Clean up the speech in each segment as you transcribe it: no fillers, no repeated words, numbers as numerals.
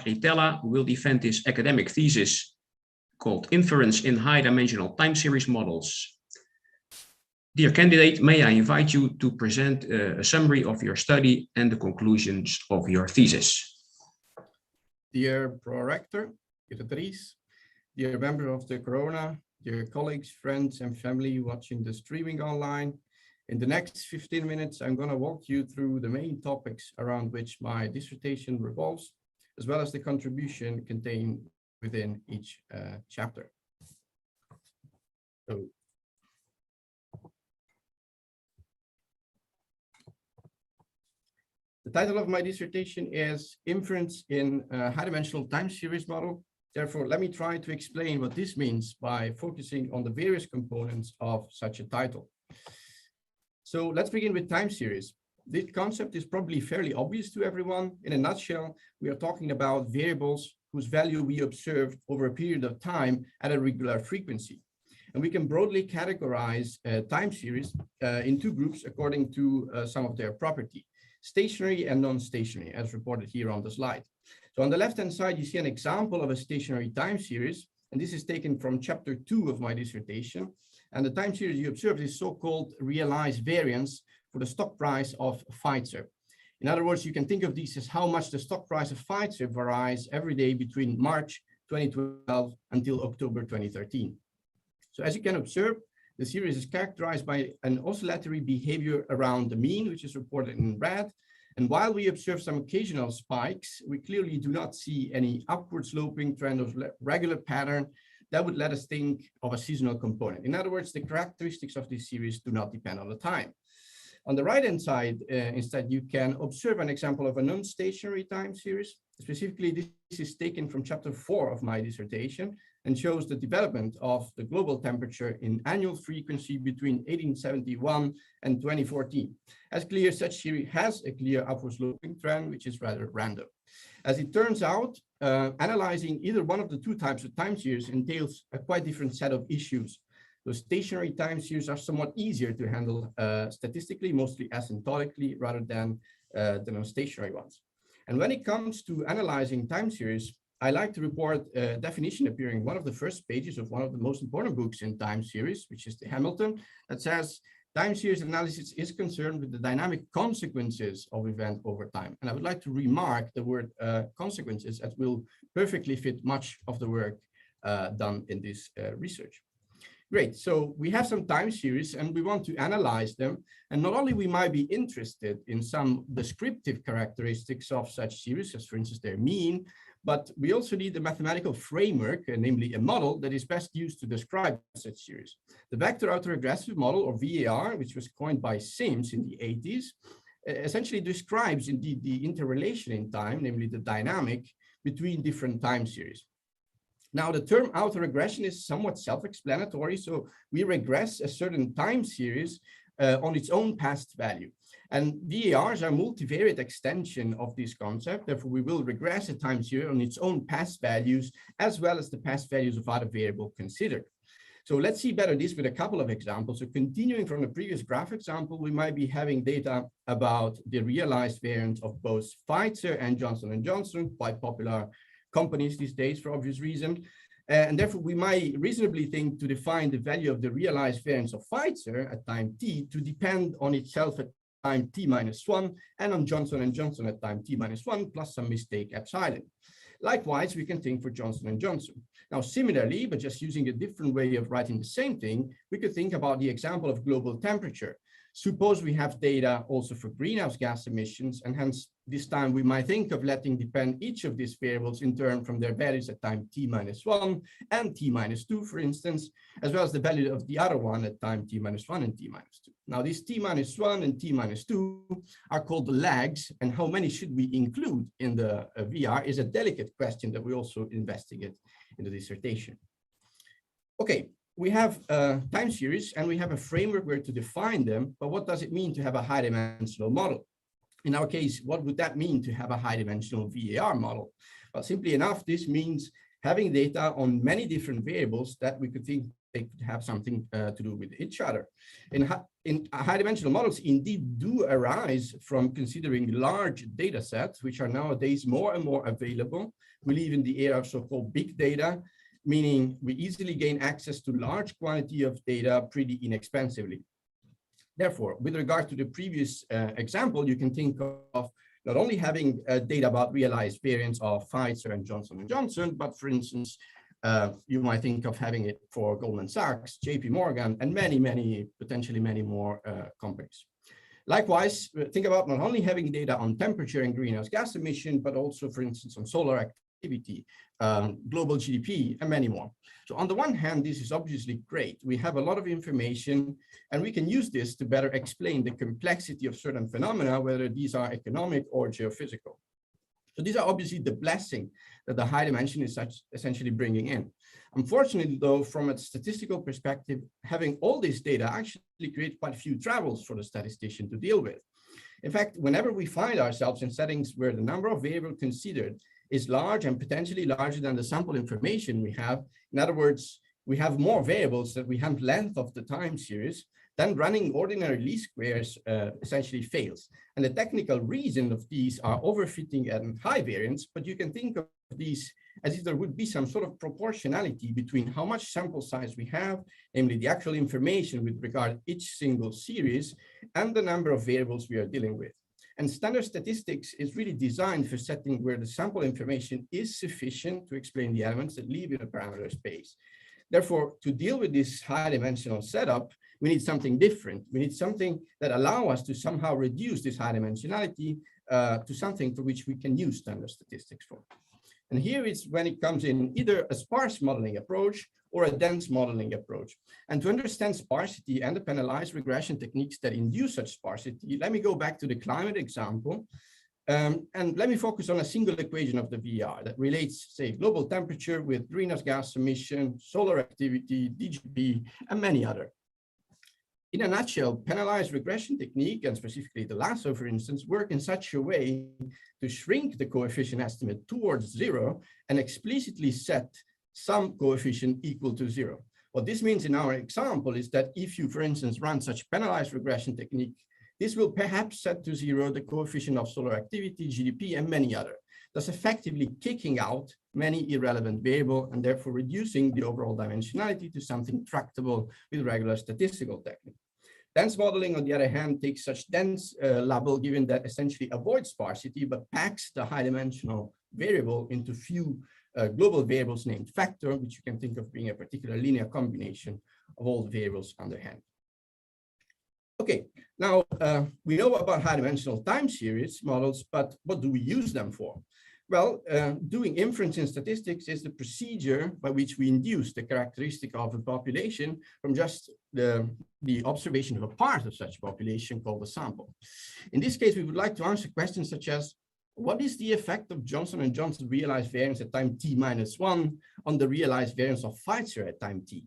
Margaritella, who will defend his academic thesis called Inference in High-Dimensional Time Series Models. Dear candidate, may I invite you to present a summary of your study and the conclusions of your thesis. Dear Pro-Rector, Directrice, dear member of the Corona, dear colleagues, friends, and family watching the streaming online, in the next 15 minutes, I'm going to walk you through the main topics around which my dissertation revolves, as well as the contribution contained within each chapter. So, the title of my dissertation is Inference in a High-Dimensional Time Series Model. Therefore, let me try to explain what this means by focusing on the various components of such a title. So let's begin with time series. This concept is probably fairly obvious to everyone. In a nutshell, we are talking about variables whose value we observe over a period of time at a regular frequency. And we can broadly categorize time series in two groups according to some of their property: stationary and non-stationary, as reported here on the slide. So on the left-hand side, you see an example of a stationary time series, and this is taken from chapter 2 of my dissertation. And the time series you observe is so-called realized variance for the stock price of Pfizer. In other words, you can think of these as how much the stock price of Pfizer varies every day between March 2012 until October 2013. So as you can observe, the series is characterized by an oscillatory behavior around the mean, which is reported in red. And while we observe some occasional spikes, we clearly do not see any upward sloping trend of regular pattern that would let us think of a seasonal component. In other words, the characteristics of this series do not depend on the time. On the right-hand side, instead, you can observe an example of a non-stationary time series. Specifically, this is taken from chapter 4 of my dissertation and shows the development of the global temperature in annual frequency between 1871 and 2014. As clear, such series has a clear upward sloping trend, which is rather random. As it turns out, analyzing either one of the two types of time series entails a quite different set of issues. The stationary time series are somewhat easier to handle statistically, mostly asymptotically, rather than the non-stationary ones. And when it comes to analyzing time series, I like to report a definition appearing in one of the first pages of one of the most important books in time series, which is the Hamilton, that says, time series analysis is concerned with the dynamic consequences of event over time. And I would like to remark the word consequences, as will perfectly fit much of the work done in this research. Great, so we have some time series and we want to analyze them. And not only we might be interested in some descriptive characteristics of such series, as for instance their mean, but we also need a mathematical framework, namely a model that is best used to describe such series. The vector autoregressive model, or VAR, which was coined by Sims in the 80s, essentially describes indeed the interrelation in time, namely the dynamic between different time series. Now, the term autoregression is somewhat self-explanatory, so we regress a certain time series on its own past value. And VARs are multivariate extension of this concept. Therefore, we will regress a time series on its own past values, as well as the past values of other variables considered. So let's see better this with a couple of examples. So continuing from the previous graph example, we might be having data about the realized variance of both Pfizer and Johnson & Johnson, quite popular companies these days for obvious reason. And therefore, we might reasonably think to define the value of the realized variance of Pfizer at time t to depend on itself at time t-1 and on Johnson & Johnson at time t-1 plus some mistake epsilon. Likewise, we can think for Johnson & Johnson. Now, similarly, but just using a different way of writing the same thing, we could think about the example of global temperature. Suppose we have data also for greenhouse gas emissions, and hence this time we might think of letting depend each of these variables in turn from their values at time t-1 and t-2, for instance, as well as the value of the other one at time t-1 and t-2. Now, these t-1 and t-2 are called the lags, and how many should we include in the VR is a delicate question that we also investigate in the dissertation. Okay. We have a time series and we have a framework where to define them, but what does it mean to have a high-dimensional model? In our case, what would that mean to have a high-dimensional VAR model? Well, simply enough, this means having data on many different variables that we could think they could have something to do with each other. In high-dimensional models indeed do arise from considering large data sets, which are nowadays more and more available. We live in the era of so-called big data, meaning we easily gain access to large quantity of data pretty inexpensively. Therefore, with regard to the previous example, you can think of not only having data about realized variants of Pfizer and Johnson & Johnson, but for instance, you might think of having it for Goldman Sachs, JP Morgan, and potentially many more companies. Likewise, think about not only having data on temperature and greenhouse gas emission, but also, for instance, on solar activity, global GDP, and many more. So on the one hand, this is obviously great. We have a lot of information, and we can use this to better explain the complexity of certain phenomena, whether these are economic or geophysical. So these are obviously the blessing that the high dimension is essentially bringing in. Unfortunately, though, from a statistical perspective, having all this data actually creates quite a few troubles for the statistician to deal with. In fact, whenever we find ourselves in settings where the number of variables considered is large and potentially larger than the sample information we have, in other words, we have more variables that we have length of the time series, then running ordinary least squares essentially fails. And the technical reason of these are overfitting and high variance, but you can think of these as if there would be some sort of proportionality between how much sample size we have, namely the actual information with regard to each single series, and the number of variables we are dealing with. And standard statistics is really designed for setting where the sample information is sufficient to explain the elements that live in a parameter space. Therefore, to deal with this high-dimensional setup, we need something different. We need something that allows us to somehow reduce this high dimensionality to something for which we can use standard statistics for. And here is when it comes in either a sparse modeling approach or a dense modeling approach. And to understand sparsity and the penalized regression techniques that induce such sparsity, let me go back to the climate example. And let me focus on a single equation of the VR that relates, say, global temperature with greenhouse gas emission, solar activity, DGB, and many other. In a nutshell, penalized regression technique, and specifically the lasso, for instance, work in such a way to shrink the coefficient estimate towards zero and explicitly set some coefficient equal to zero. What this means in our example is that if you, for instance, run such penalized regression technique, this will perhaps set to zero the coefficient of solar activity, GDP, and many other, thus effectively kicking out many irrelevant variables and therefore reducing the overall dimensionality to something tractable with regular statistical technique. Dense modeling, on the other hand, takes such dense label given that essentially avoids sparsity, but packs the high dimensional variable into few global variables named factor, which you can think of being a particular linear combination of all the variables under hand. Okay, now we know about high-dimensional time series models, but what do we use them for? Well, doing inference in statistics is the procedure by which we induce the characteristic of a population from just the observation of a part of such population called a sample. In this case, we would like to answer questions such as, what is the effect of Johnson & Johnson realized variance at time t-1 on the realized variance of Pfizer at time t?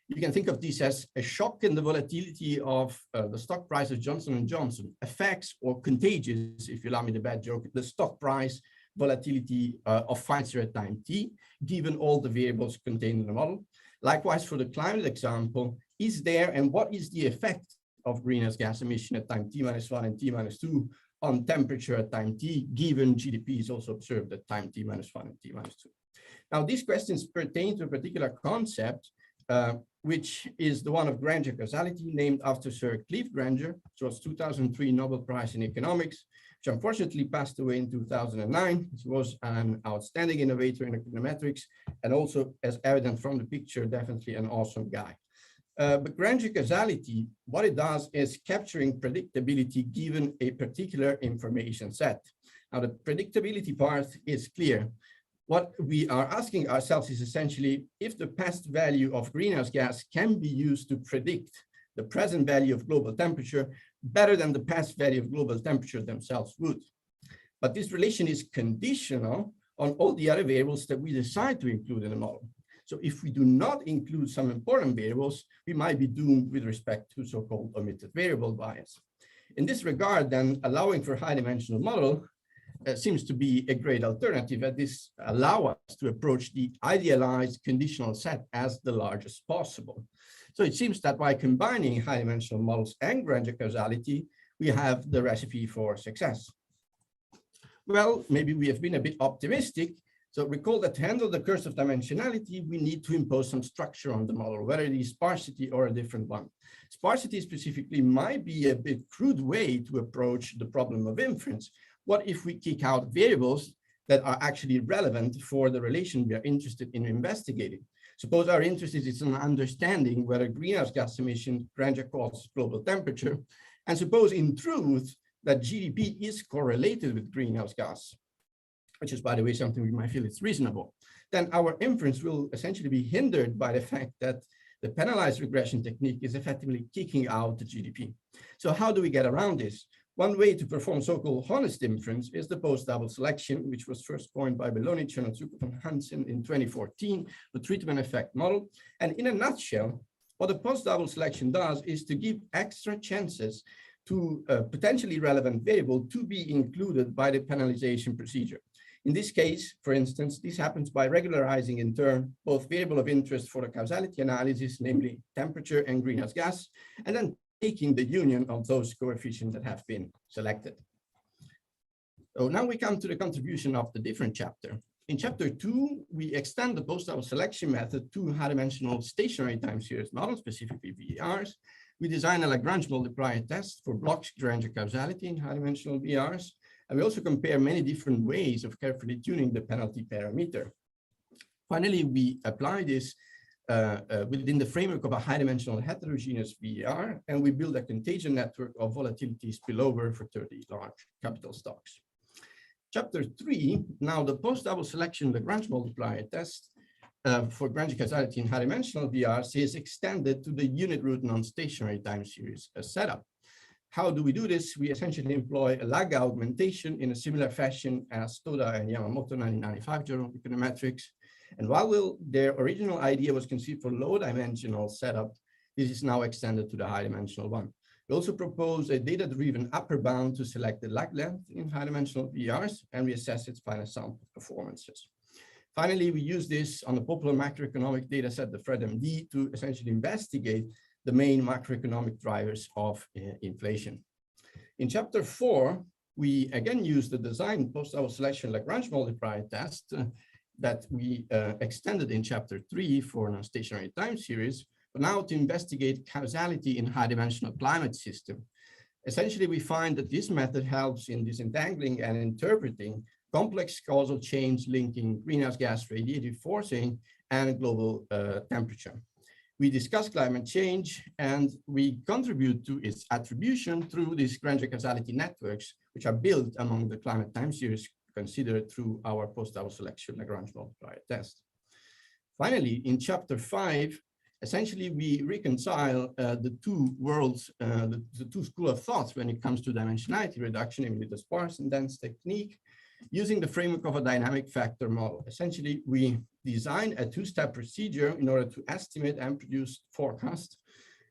You can think of this as a shock in the volatility of the stock price of Johnson & Johnson affects or contagious, if you allow me the bad joke, the stock price volatility of Pfizer at time t, given all the variables contained in the model. Likewise, for the climate example, is there and what is the effect of greenhouse gas emission at time t-1 and t-2 on temperature at time t, given GDP is also observed at time t-1 and t-2. Now, these questions pertain to a particular concept which is the one of Granger causality, named after Sir Cleve Granger, which was 2003 Nobel Prize in Economics, which unfortunately passed away in 2009. He was an outstanding innovator in econometrics, and also, as evident from the picture, definitely an awesome guy. But Granger causality, what it does is capturing predictability given a particular information set. Now, the predictability part is clear. What we are asking ourselves is essentially if the past value of greenhouse gas can be used to predict the present value of global temperature better than the past value of global temperature themselves would. But this relation is conditional on all the other variables that we decide to include in the model. So if we do not include some important variables, we might be doomed with respect to so-called omitted variable bias. In this regard, then, allowing for high dimensional model seems to be a great alternative, as this allows us to approach the idealized conditional set as the largest possible. So it seems that by combining high-dimensional models and Granger causality, we have the recipe for success. Well, maybe we have been a bit optimistic. So recall that to handle the curse of dimensionality, we need to impose some structure on the model, whether it is sparsity or a different one. Sparsity specifically might be a bit crude way to approach the problem of inference. What if we kick out variables that are actually relevant for the relation we are interested in investigating? Suppose our interest is in understanding whether greenhouse gas emissions Granger causes global temperature, and suppose in truth that GDP is correlated with greenhouse gas, which is, by the way, something we might feel is reasonable. Then our inference will essentially be hindered by the fact that the penalized regression technique is effectively kicking out the GDP. So how do we get around this? One way to perform so-called honest inference is the post-double selection, which was first coined by Belloni, Chernozukov, and Hansen in 2014, the treatment effect model. And in a nutshell, what the post-double selection does is to give extra chances to a potentially relevant variable to be included by the penalization procedure. In this case, for instance, this happens by regularizing in turn both variable of interest for the causality analysis, namely temperature and greenhouse gas, and then taking the union of those coefficients that have been selected. So now we come to the contribution of the different chapter. In chapter 2, we extend the post-double selection method to high-dimensional stationary time series models, specifically VERs. We design a Lagrange multiplier test for blocks Granger causality in high-dimensional VERs. And we also compare many different ways of carefully tuning the penalty parameter. Finally, we apply this within the framework of a high-dimensional heterogeneous VER, and we build a contagion network of volatility spillover for 30 large capital stocks. Chapter 3, now the post-double selection Lagrange multiplier test for Granger causality in high-dimensional VERs is extended to the unit root non-stationary time series setup. How do we do this? We essentially employ a lag augmentation in a similar fashion as Toda and Yamamoto 1995 Journal of Econometrics. And while their original idea was conceived for low-dimensional setup, this is now extended to the high-dimensional one. We also propose a data-driven upper bound to select the lag length in high-dimensional VERs, and we assess its final sample performances. Finally, we use this on the popular macroeconomic data set, the FredMD, to essentially investigate the main macroeconomic drivers of inflation. In chapter 4, we again use the design post-double selection Lagrange multiplier test that we extended in chapter 3 for a stationary time series, but now to investigate causality in high-dimensional climate system. Essentially, we find that this method helps in disentangling and interpreting complex causal chains linking greenhouse gas radiative forcing and global temperature. We discuss climate change and we contribute to its attribution through these Granger causality networks, which are built among the climate time series considered through our post-double selection Lagrange multiplier test. Finally, in chapter 5, essentially we reconcile the two worlds, the two schools of thoughts when it comes to dimensionality reduction, namely the sparse and dense technique, using the framework of a dynamic factor model. Essentially, we design a two-step procedure in order to estimate and produce forecast.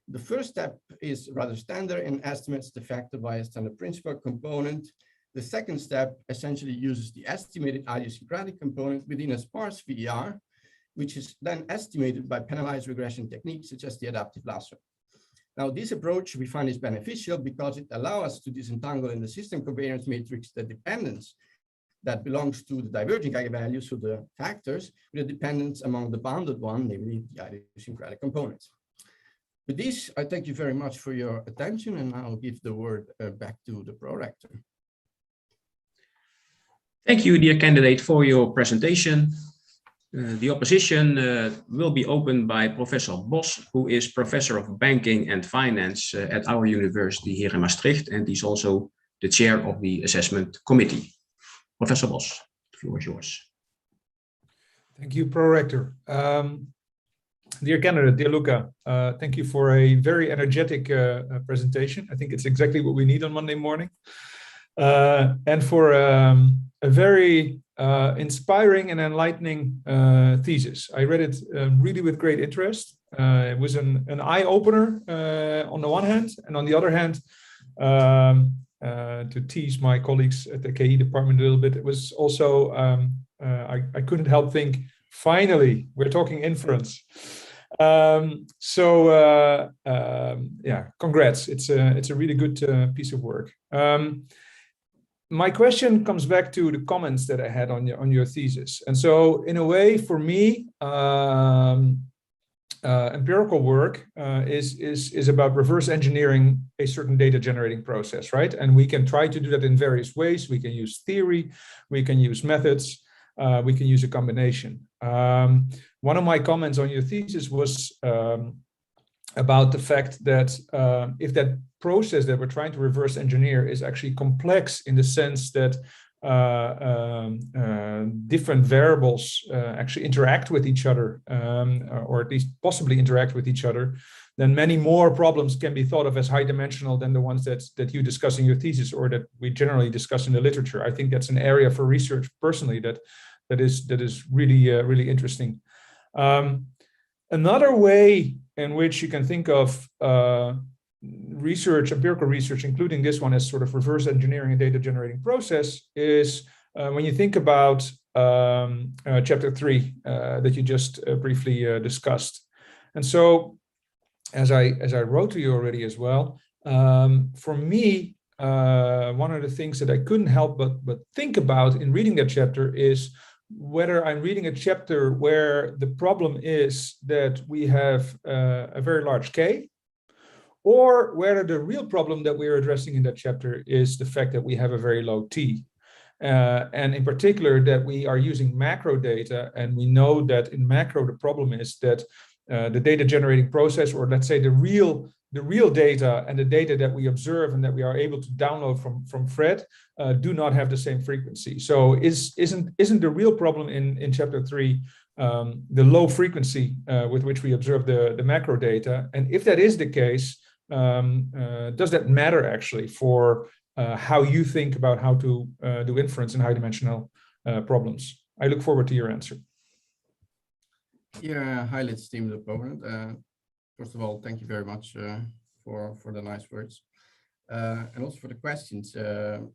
The first step is rather standard and estimates the factor by a standard principal component. The second step essentially uses the estimated idiosyncratic component within a sparse VER, which is then estimated by penalized regression techniques such as the adaptive lasso. Now, this approach we find is beneficial because it allows us to disentangle in the system covariance matrix the dependence that belongs to the diverging eigenvalues, so the factors, with a dependence among the bounded one, namely the idiosyncratic components. With this, I thank you very much for your attention, and I'll give the word back to the prorector. Thank you, dear candidate, for your presentation. The opposition will be opened by Professor Bos, who is Professor of Banking and Finance at our university here in Maastricht, and he's also the chair of the assessment committee. Professor Bos, the floor is yours. Thank you, Prorector. Dear candidate, dear Luca, thank you for a very energetic presentation. I think it's exactly what we need on Monday morning. And for a very inspiring and enlightening thesis. I read it really with great interest. It was an eye-opener on the one hand, and on the other hand, to tease my colleagues at the KE department a little bit, it was also, I couldn't help think, finally, we're talking inference. Yeah, congrats. It's a really good piece of work. My question comes back to the comments that I had on your thesis. And so in a way, for me, empirical work is about reverse engineering a certain data generating process, right? And we can try to do that in various ways. We can use theory, we can use methods, we can use a combination. One of my comments on your thesis was about the fact that if that process that we're trying to reverse engineer is actually complex in the sense that different variables actually interact with each other, or at least possibly interact with each other, then many more problems can be thought of as high dimensional than the ones that you discuss in your thesis or that we generally discuss in the literature. I think that's an area for research personally that is really really interesting. Another way in which you can think of research, empirical research, including this one as sort of reverse engineering a data generating process, is when you think about chapter 3 that you just briefly discussed. And so, as I wrote to you already as well, for me, one of the things that I couldn't help but think about in reading that chapter is whether I'm reading a chapter where the problem is that we have a very large K, or whether the real problem that we're addressing in that chapter is the fact that we have a very low T. And in particular, that we are using macro data, and we know that in macro, the problem is that the data generating process, or let's say the real data and the data that we observe and that we are able to download from Fred do not have the same frequency. So isn't the real problem in chapter 3 the low frequency with which we observe the macro data? And if that is the case, does that matter actually for how you think about how to do inference in high dimensional problems? I look forward to your answer. Yeah, highly esteemed opponent. First of all, thank you very much for the nice words, and also for the questions and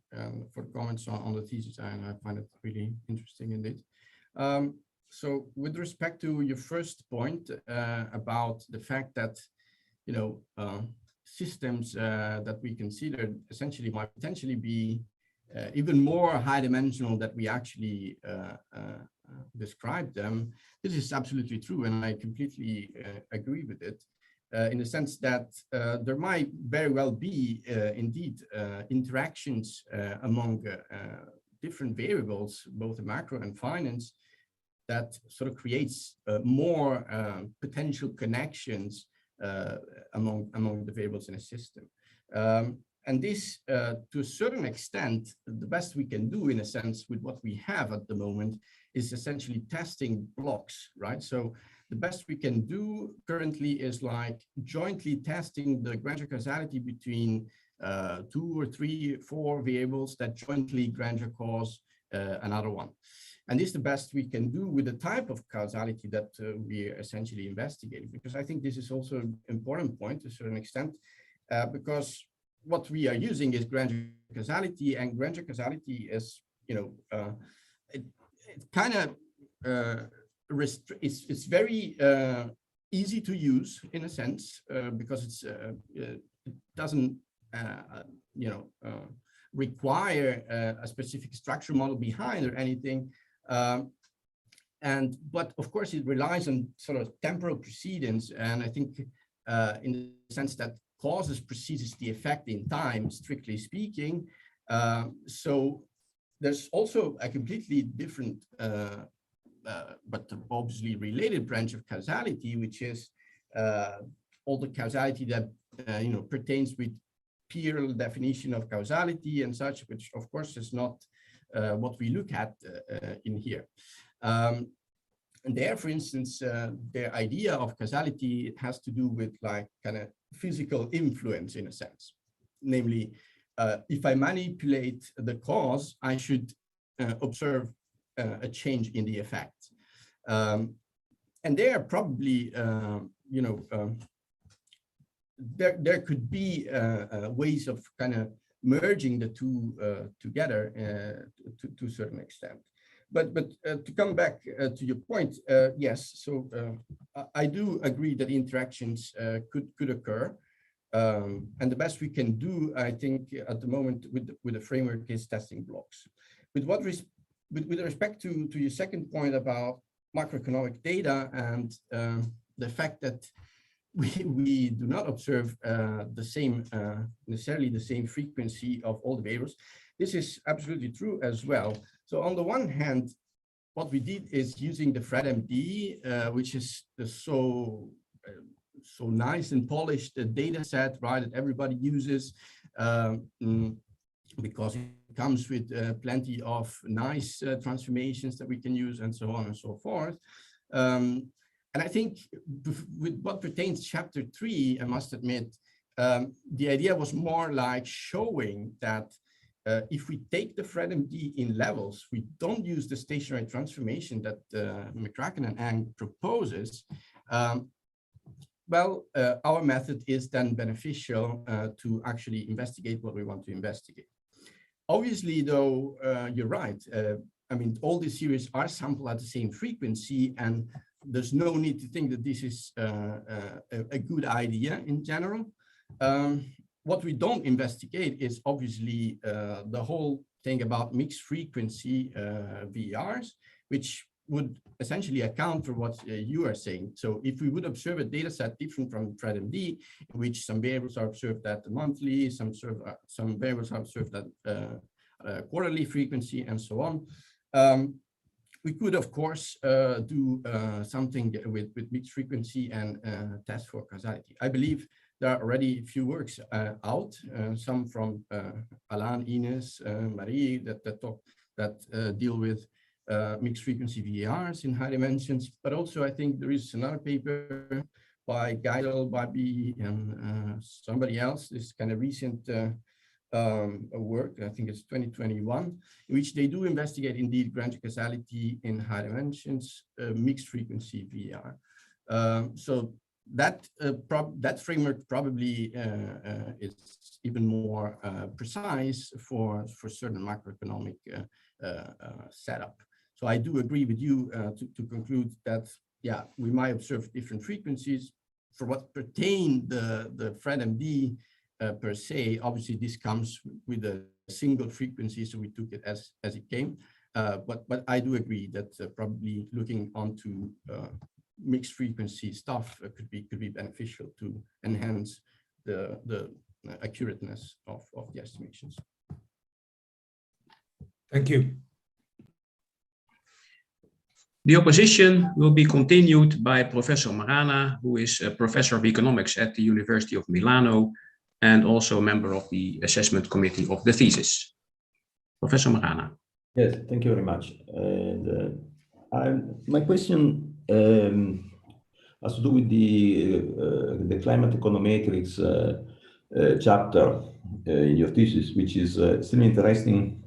for the comments on the thesis. And I find it really interesting indeed. So with respect to your first point about the fact that, systems that we consider essentially might potentially be even more high dimensional than we actually describe them, this is absolutely true, and I completely agree with it, in the sense that there might very well be indeed interactions among different variables, both in macro and finance, that sort of creates more potential connections among the variables in a system. And this, to a certain extent, the best we can do in a sense with what we have at the moment is essentially testing blocks, right? So the best we can do currently is like jointly testing the Granger causality between 2 or 3, 4 variables that jointly Granger cause another one. And this is the best we can do with the type of causality that we are essentially investigating, because I think this is also an important point to a certain extent, because what we are using is Granger causality, and Granger causality is, it kind of it's very easy to use in a sense, because it doesn't require a specific structure model behind or anything. But of course it relies on sort of temporal precedence, and I think in the sense that causes precedes the effect in time, strictly speaking. So there's also a completely different but obviously related branch of causality, which is all the causality that pertains with Pearl definition of causality and such, which of course is not what we look at in here. And there, for instance, the idea of causality has to do with like kind of physical influence in a sense. Namely, if I manipulate the cause, I should observe a change in the effect. And there probably, there could be ways of kind of merging the two together to a certain extent. But to come back to your point, yes, so I do agree that interactions could occur. And the best we can do, I think, at the moment with the framework is testing blocks. With respect to your second point about macroeconomic data and the fact that we do not observe necessarily the same frequency of all the variables, this is absolutely true as well. So on the one hand, what we did is using the FredMD, which is so nice and polished data set, right, that everybody uses, because it comes with plenty of nice transformations that we can use and so on and so forth. And I think with what pertains to chapter 3, I must admit, the idea was more like showing that if we take the FredMD in levels, we don't use the stationary transformation that McCracken and Ang proposes, well, our method is then beneficial to actually investigate what we want to investigate. Obviously, though, you're right. I mean, all these series are sampled at the same frequency, and there's no need to think that this is a good idea in general. What we don't investigate is obviously the whole thing about mixed frequency VERs, which would essentially account for what you are saying. So if we would observe a data set different from FredMD, in which some variables are observed at the monthly, some variables are observed at quarterly frequency, and so on, we could, of course, do something with mixed frequency and test for causality. I believe there are already a few works out, some from Alain, Ines, Marie, that deal with mixed frequency VERs in high dimensions, but also I think there is another paper by Geidel, Babi, and somebody else, this kind of recent work, I think it's 2021, in which they do investigate indeed granular causality in high dimensions, mixed frequency VER. So that framework probably is even more precise for certain macroeconomic setup. So I do agree with you to conclude that, yeah, we might observe different frequencies. For what pertain the FredMD per se, obviously this comes with a single frequency, so we took it as it came. But I do agree that probably looking onto mixed frequency stuff could be beneficial to enhance the accurateness of the estimations. Thank you. The opposition will be continued by Professor Marana, who is a professor of economics at the University of Milano and also a member of the assessment committee of the thesis. Professor Marana. Yes, thank you very much. And my question has to do with the climate econometrics chapter in your thesis, which is still interesting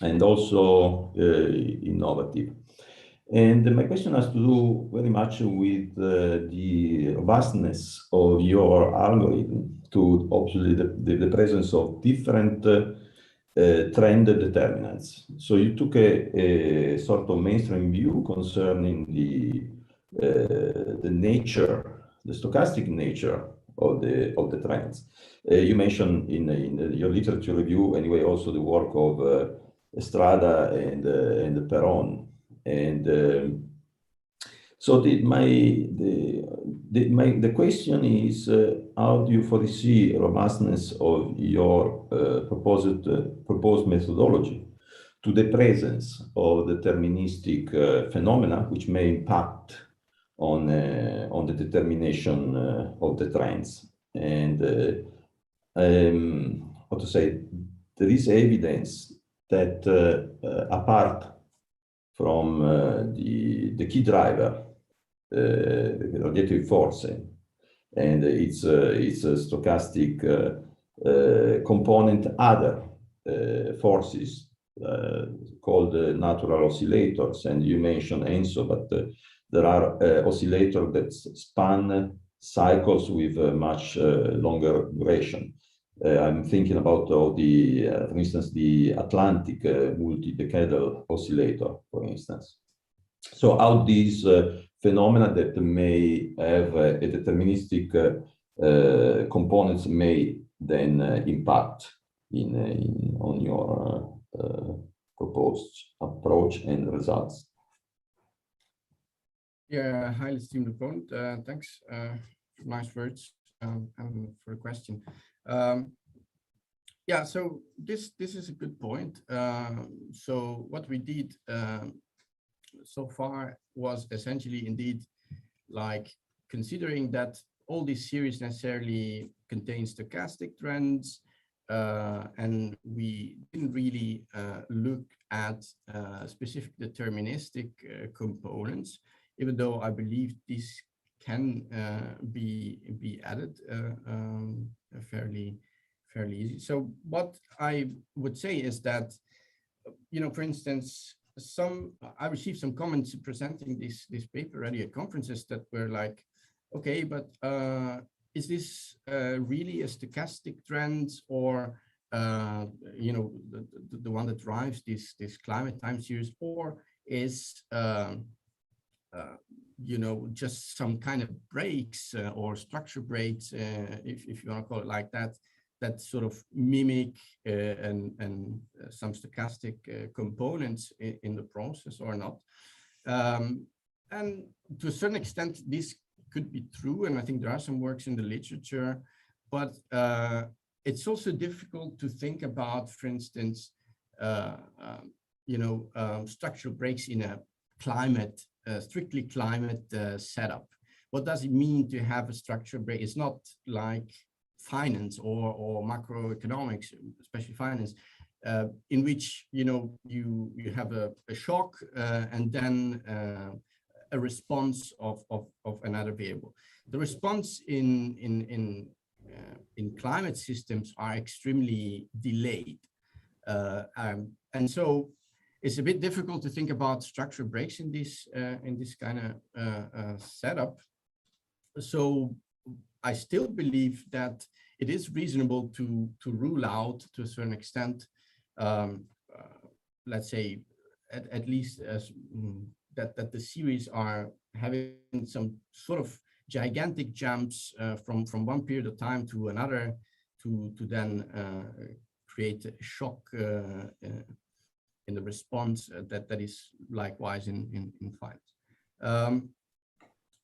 and also innovative. And my question has to do very much with the robustness of your algorithm to obviously the presence of different trend determinants. So you took a sort of mainstream view concerning the nature, the stochastic nature of the trends. You mentioned in your literature review anyway also the work of Estrada and Perron. And so the question is, how do you foresee robustness of your proposed methodology to the presence of deterministic phenomena which may impact on the determination of the trends? And how to say, there is evidence that apart from the key driver, the radiative force, and its a stochastic component, other forces called natural oscillators, and you mentioned ENSO, but there are oscillators that span cycles with a much longer duration. I'm thinking about all the, for instance, the Atlantic multi-decadal oscillator, for instance. So how these phenomena that may have a deterministic components may then impact on your proposed approach and results. Yeah, highly esteemed opponent. Thanks. Nice words and for the question. Yeah, so this is a good point. So what we did so far was essentially indeed like considering that all this series necessarily contains stochastic trends, and we didn't really look at specific deterministic components, even though I believe this can be added fairly easy. So what I would say is that, you know, for instance, I received some comments presenting this paper already at conferences that were like, okay, but is this really a stochastic trend, or you know, the one that drives this climate time series, or is you know, just some kind of breaks or structure breaks, if you want to call it like that, that sort of mimic and some stochastic components in the process or not. And to a certain extent, this could be true, and I think there are some works in the literature, but it's also difficult to think about, for instance, you know, structural breaks in a climate, strictly climate setup. What does it mean to have a structural break? It's not like finance or macroeconomics, especially finance, in which, you know, you have a shock and then a response of another variable. The response in climate systems are extremely delayed, and so it's a bit difficult to think about structural breaks in this kind of setup. So I still believe that it is reasonable to rule out, to a certain extent, let's say, at least as that the series are having some sort of gigantic jumps from one period of time to another, to then create a shock in the response that is likewise in finance.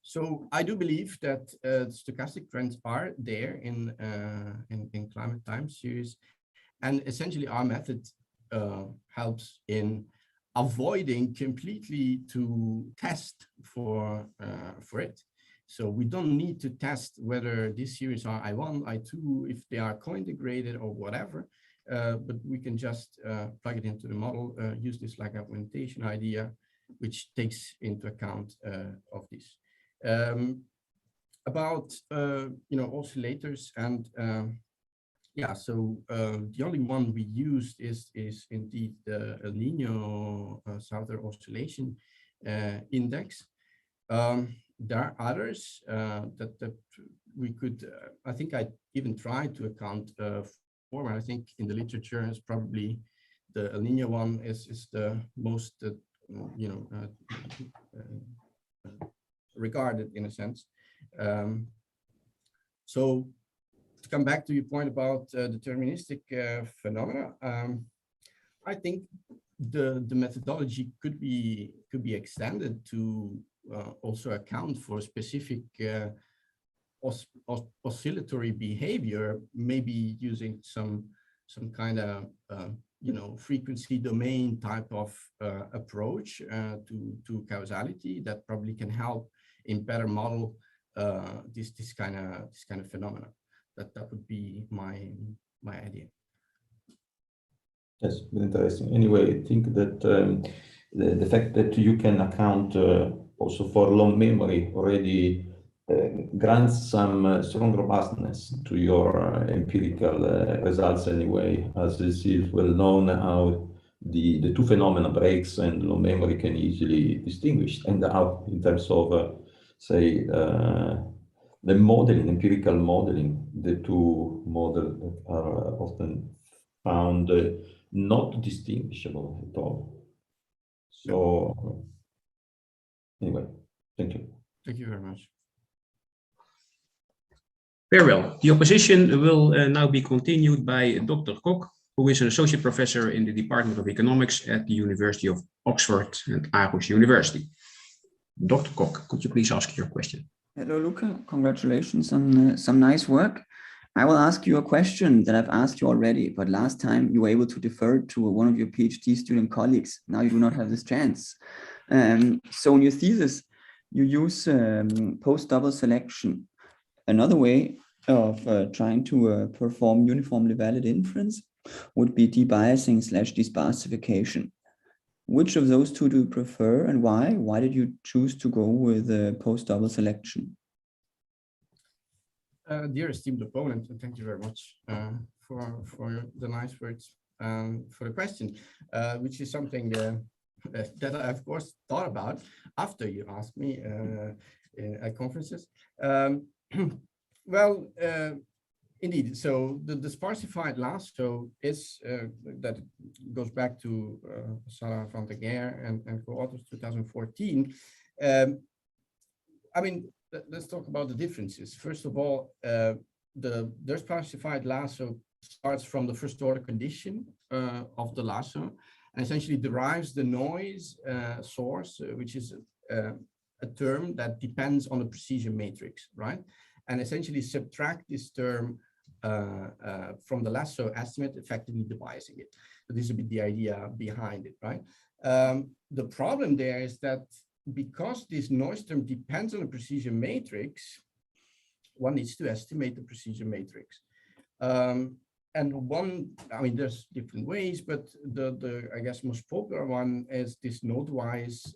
So I do believe that stochastic trends are there in climate time series, and essentially our method helps in avoiding completely to test for it. So we don't need to test whether these series are I1, I2, if they are co-integrated or whatever, but we can just plug it into the model, use this like augmentation idea, which takes into account of this. About you know, oscillators, and yeah, so the only one we used is indeed the El Nino Southern Oscillation Index. There are others that we could, I think I even tried to account for, and I think in the literature is probably the El Nino one is the most you know, regarded in a sense. So to come back to your point about deterministic phenomena, I think the methodology could be extended to also account for specific oscillatory behavior, maybe using some kind of you know, frequency domain type of approach to causality that probably can help in better model this kind of phenomena. That would be my idea. Yes, very interesting. Anyway, I think that the fact that you can account also for long memory already grants some strong robustness to your empirical results anyway, as it is well known how the two phenomena, breaks and long memory, can easily distinguish, and how in terms of say the modeling, empirical modeling, the two models that are often found not distinguishable at all. So anyway, thank you. Thank you very much. Very well. The opposition will now be continued by Dr. Kok, who is an associate professor in the Department of Economics at the University of Oxford and Aarhus University. Dr. Kok, could you please ask your question? Hello, Luca. Congratulations on some nice work. I will ask you a question that I've asked you already, but last time you were able to defer to one of your PhD student colleagues. Now you do not have this chance. So in your thesis, you use post-double selection. Another way of trying to perform uniformly valid inference would be debiasing/desparsification. Which of those two do you prefer and why? Why did you choose to go with post-double selection? Dear esteemed opponent, thank you very much for the nice words, for the question, which is something that I, of course, thought about after you asked me at conferences. Well, indeed, so the sparsified lasso is, that goes back to Sarah van der Geer and co-authors 2014. I mean, let's talk about the differences. First of all, the sparsified lasso starts from the first order condition of the lasso and essentially derives the noise source, which is a term that depends on the precision matrix, right? And essentially subtract this term from the lasso estimate, effectively debiasing it. So this is a bit the idea behind it, right? The problem there is that because this noise term depends on a precision matrix, one needs to estimate the precision matrix. And one, I mean, there's different ways, but the I guess most popular one is this node-wise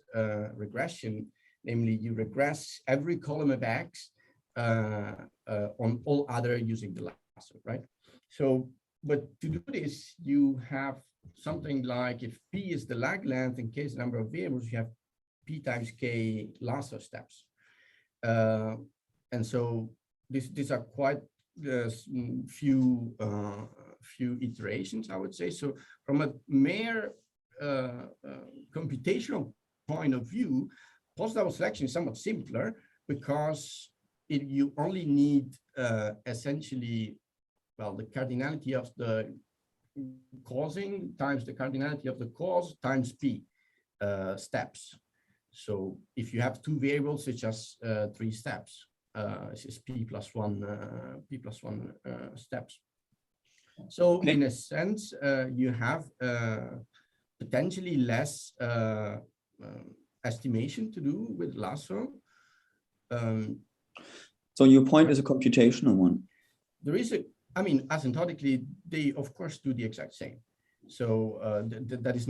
regression. Namely, you regress every column of X on all other using the lasso, right? So, but to do this, you have something like if P is the lag length and K is the number of variables, you have P times K lasso steps. And so these are quite few iterations, I would say. So from a mere computational point of view, post-double selection is somewhat simpler because you only need essentially, well, the cardinality of the causing times the cardinality of the cause times P steps. So if you have two variables, it's just 3 steps. It's just P plus one steps. So in a sense, you have potentially less estimation to do with lasso. So your point is a computational one. There is a, I mean, asymptotically, they of course do the exact same. So that is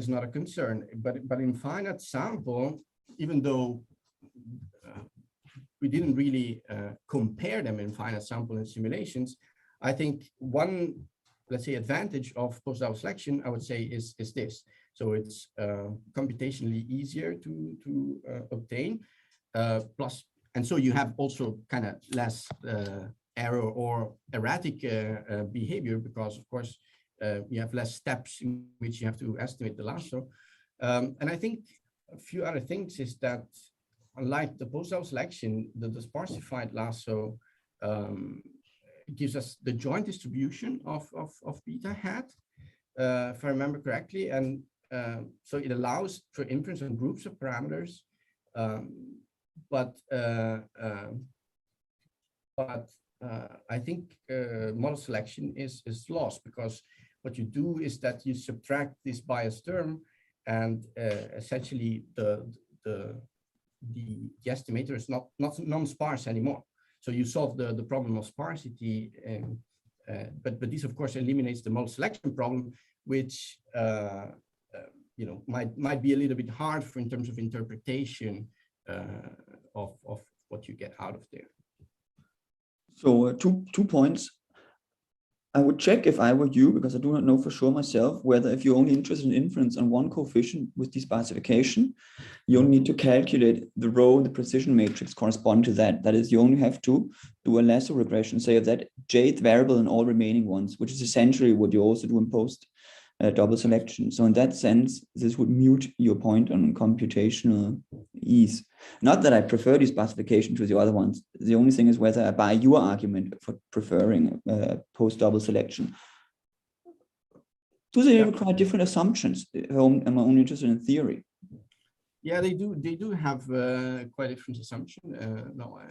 not a concern. But in finite sample, even though we didn't really compare them in finite sample and simulations, I think one, let's say, advantage of post-double selection, I would say, is this. So it's computationally easier to obtain. Plus, and so you have also kind of less error or erratic behavior because, of course, you have less steps in which you have to estimate the lasso. And I think a few other things is that, unlike the post-double selection, the sparsified lasso gives us the joint distribution of beta hat, if I remember correctly. And so it allows for inference on groups of parameters. But I think model selection is lost because what you do is that you subtract this bias term and essentially the estimator is not non-sparse anymore. So you solve the problem of sparsity, and, but this of course eliminates the model selection problem, which you know might be a little bit hard for in terms of interpretation of what you get out of there. So two points. I would check if I were you, because I do not know for sure myself, whether if you're only interested in inference on one coefficient with disparsification, you only need to calculate the row in the precision matrix corresponding to that. That is, you only have to do a lasso regression, say of that jth variable in all remaining ones, which is essentially what you also do in post double selection. So in that sense, this would mute your point on computational ease. Not that I prefer this classification to the other ones. The only thing is whether I buy your argument for preferring post double selection. Do they require different assumptions? Am I only interested in theory? Yeah, they do. They do have quite different assumption. No, I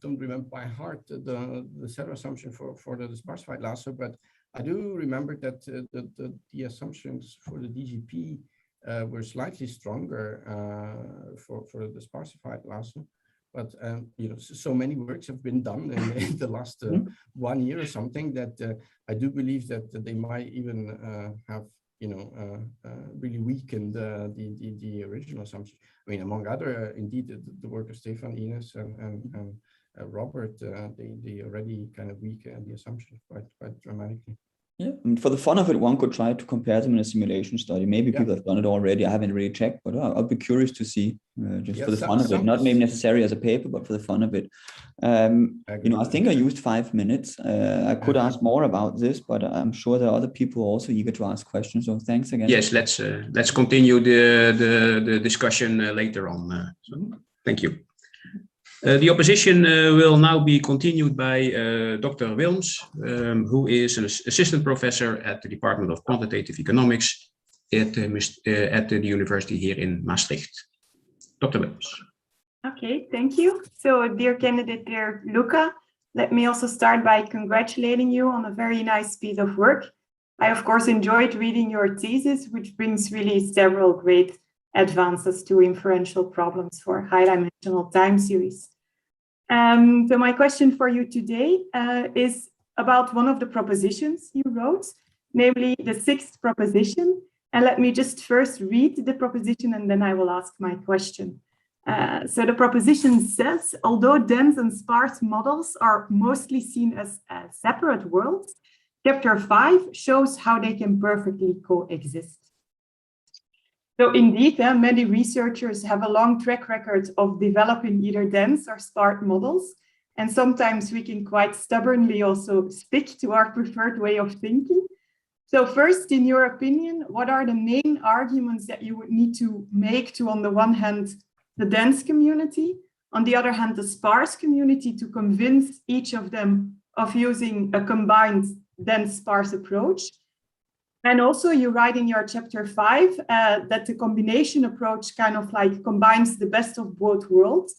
don't remember by heart the set assumption for the sparsified lasso, but I do remember that the assumptions for the DGP were slightly stronger for the sparsified lasso. But you know, so many works have been done in the last 1 year or something that I do believe that they might even have, you know, really weakened the original assumption. I mean, among other, indeed, the work of Stefan, Ines, and Robert, they already kind of weakened the assumption quite dramatically. Yeah, I mean, for the fun of it, one could try to compare them in a simulation study. Maybe people have done it already. I haven't really checked, but I'll be curious to see, just for the fun of it. Not maybe necessarily as a paper, but for the fun of it. You know, I think I used 5 minutes. I could ask more about this, but I'm sure there are other people also eager to ask questions. So thanks again. Yes, let's continue the discussion later on. So, thank you. The opposition will now be continued by Dr. Wilms, who is an assistant professor at the Department of Quantitative Economics at the university here in Maastricht. Dr. Wilms. Okay, thank you. So, dear candidate, dear Luca, let me also start by congratulating you on a very nice piece of work. I, of course, enjoyed reading your thesis, which brings really several great advances to inferential problems for high-dimensional time series. So my question for you today is about one of the propositions you wrote, namely the 6th proposition. And let me just first read the proposition and then I will ask my question. So the proposition says, although dense and sparse models are mostly seen as separate worlds, Chapter 5 shows how they can perfectly coexist. So indeed, many researchers have a long track record of developing either dense or sparse models. And sometimes we can quite stubbornly also stick to our preferred way of thinking. So first, in your opinion, what are the main arguments that you would need to make to, on the one hand, the dense community, on the other hand, the sparse community, to convince each of them of using a combined dense-sparse approach? And also you write in your chapter 5 that the combination approach kind of like combines the best of both worlds.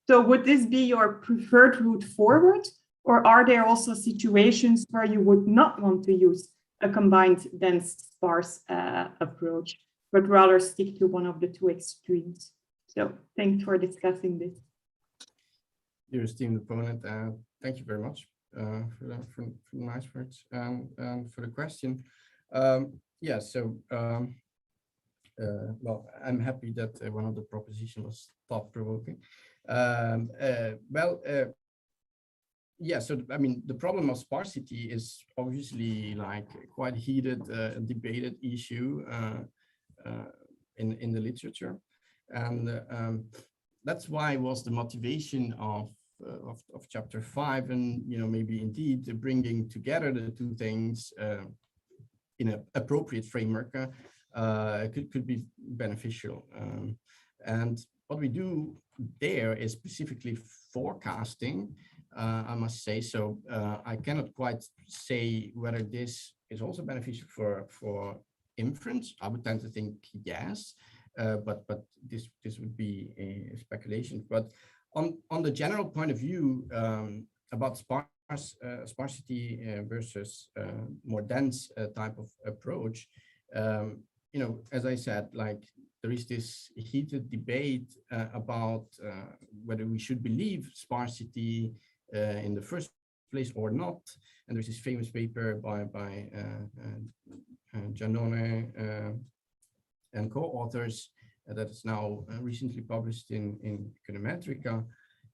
So would this be your preferred route forward? Or are there also situations where you would not want to use a combined dense-sparse approach, but rather stick to one of the two extremes? So thanks for discussing this. Dear esteemed opponent, thank you very much for the nice words and for the question. Well, I'm happy that one of the propositions was thought-provoking. So I mean, the problem of sparsity is obviously like quite heated, debated issue in the literature, and that's why was the motivation of chapter 5, and you know, maybe indeed bringing together the two things in an appropriate framework could be beneficial. And what we do there is specifically forecasting, I must say. So I cannot quite say whether this is also beneficial for inference. I would tend to think yes, but this would be a speculation. But on the general point of view about sparsity versus more dense type of approach, you know, as I said, like there is this heated debate about whether we should believe sparsity in the first place or not. And there's this famous paper by Giannone and co-authors that is now recently published in Econometrica,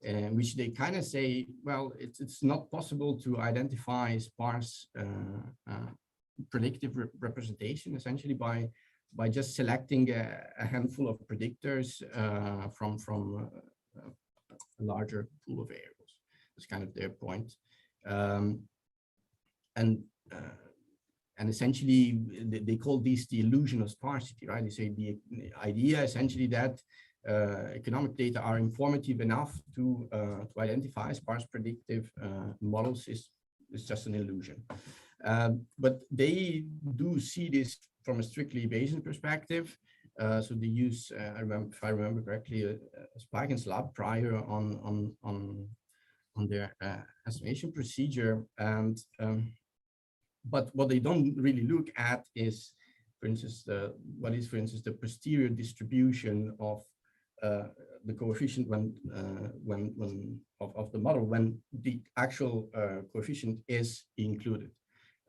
which they kind of say, well, it's not possible to identify sparse predictive representation essentially by just selecting a handful of predictors from a larger pool of variables. That's kind of their point. And essentially, they call this the illusion of sparsity, right? They say the idea essentially that economic data are informative enough to identify sparse predictive models is just an illusion. But they do see this from a strictly Bayesian perspective. So they use, if I remember correctly, Speicher's lab prior on their estimation procedure. And but what they don't really look at is, for instance, the posterior distribution of the coefficient of the model when the actual coefficient is included.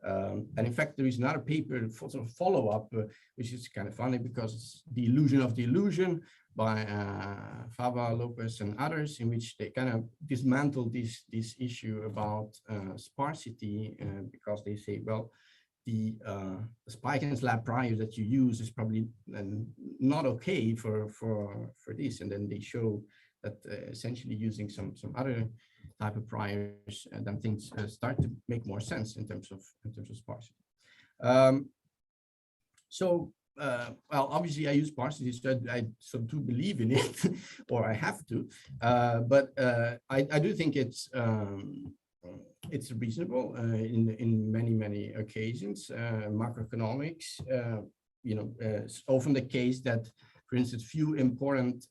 And in fact, there is another paper for sort of follow-up, which is kind of funny because it's the illusion of the illusion by Fava, Lopez, and others, in which they kind of dismantle this issue about sparsity, because they say, well, the Speicher's lab prior that you use is probably not okay for this, and then they show that essentially using some other type of priors, and then things start to make more sense in terms of sparsity. Well, obviously I use sparsity, so I sort of do believe in it, or I have to, but I do think it's reasonable in many occasions. Macroeconomics, it's often the case that, for instance, few important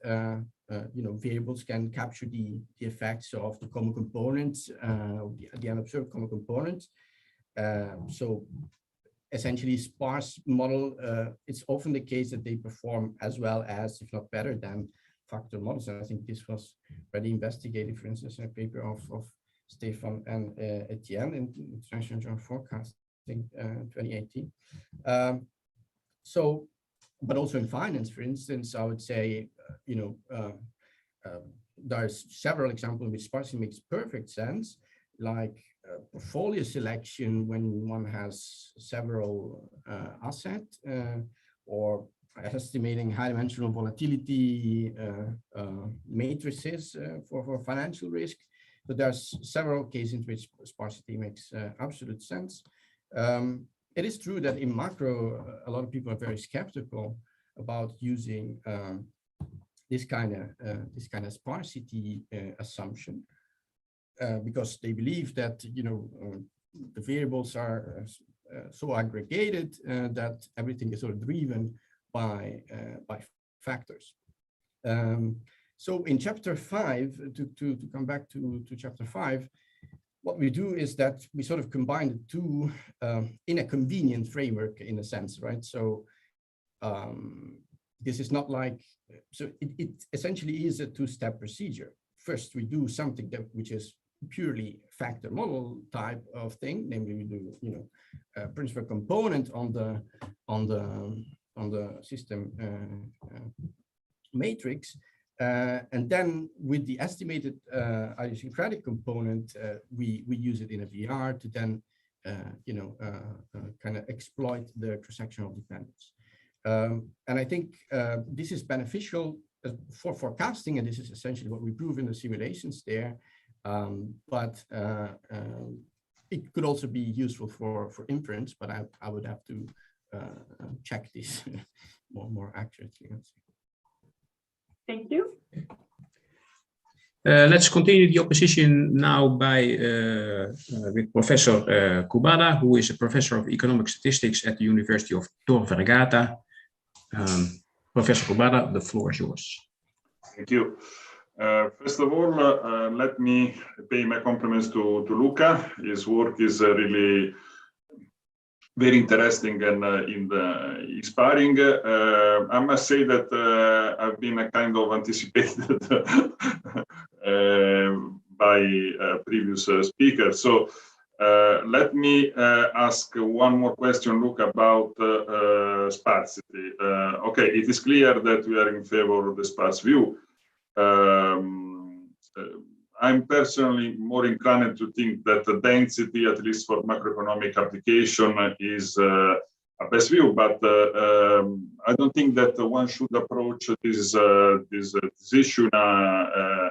variables can capture the effects of the common components, the unobserved common components. So essentially, sparse model, it's often the case that they perform as well as, if not better than, factor models. And I think this was already investigated, for instance, in a paper of Stefan and Etienne in International Journal of Forecasting 2018. But also in finance, for instance, I would say, there's several examples in which sparsity makes perfect sense, like portfolio selection when one has several assets, or estimating high-dimensional volatility matrices for financial risk. But there's several cases in which sparsity makes absolute sense. It is true that in macro, a lot of people are very skeptical about using this kind of sparsity assumption, because they believe that the variables are so aggregated that everything is sort of driven by factors. So in chapter 5, to come back to chapter 5, what we do is that we sort of combine the two in a convenient framework, in a sense, right? So this is not like, so it essentially is a two-step procedure. First, we do something which is purely factor model type of thing, namely we do principal component on the system matrix. And then with the estimated idiosyncratic component, we use it in a VR to then, kind of exploit the cross-sectional dependence. And I think this is beneficial for forecasting, and this is essentially what we prove in the simulations there. But it could also be useful for inference, but I would have to check this more accurately. Thank you. Let's continue the opposition now with Professor Kubada, who is a professor of economic statistics at the University of Tor Vergata. Professor Kubada, the floor is yours. Thank you. First of all, let me pay my compliments to Luca. His work is really very interesting and inspiring. I must say that I've been kind of anticipated by previous speakers. So let me ask one more question, Luca, about sparsity. Okay, it is clear that we are in favor of the sparse view. I'm personally more inclined to think that the density, at least for macroeconomic application, is a best view. But I don't think that one should approach this issue in a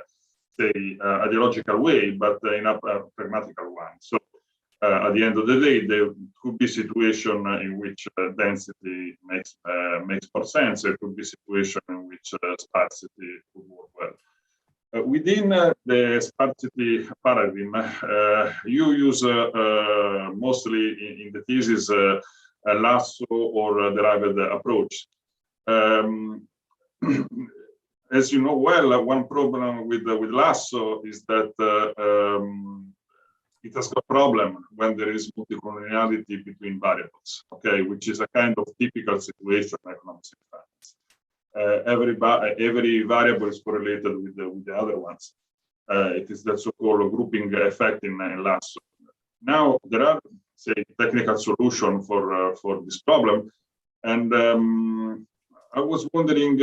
ideological way, but in a pragmatical one. So at the end of the day, there could be situation in which density makes more sense. There could be situation in which sparsity could work well. Within the sparsity paradigm, you use mostly in the thesis a lasso or a derived approach. As you know well, one problem with lasso is that it has got a problem when there is multicollinearity between variables, okay, which is a kind of typical situation in economics and finance. Every variable is correlated with the other ones. It is that so-called grouping effect in lasso. Now, there are, say, technical solutions for this problem. And I was wondering,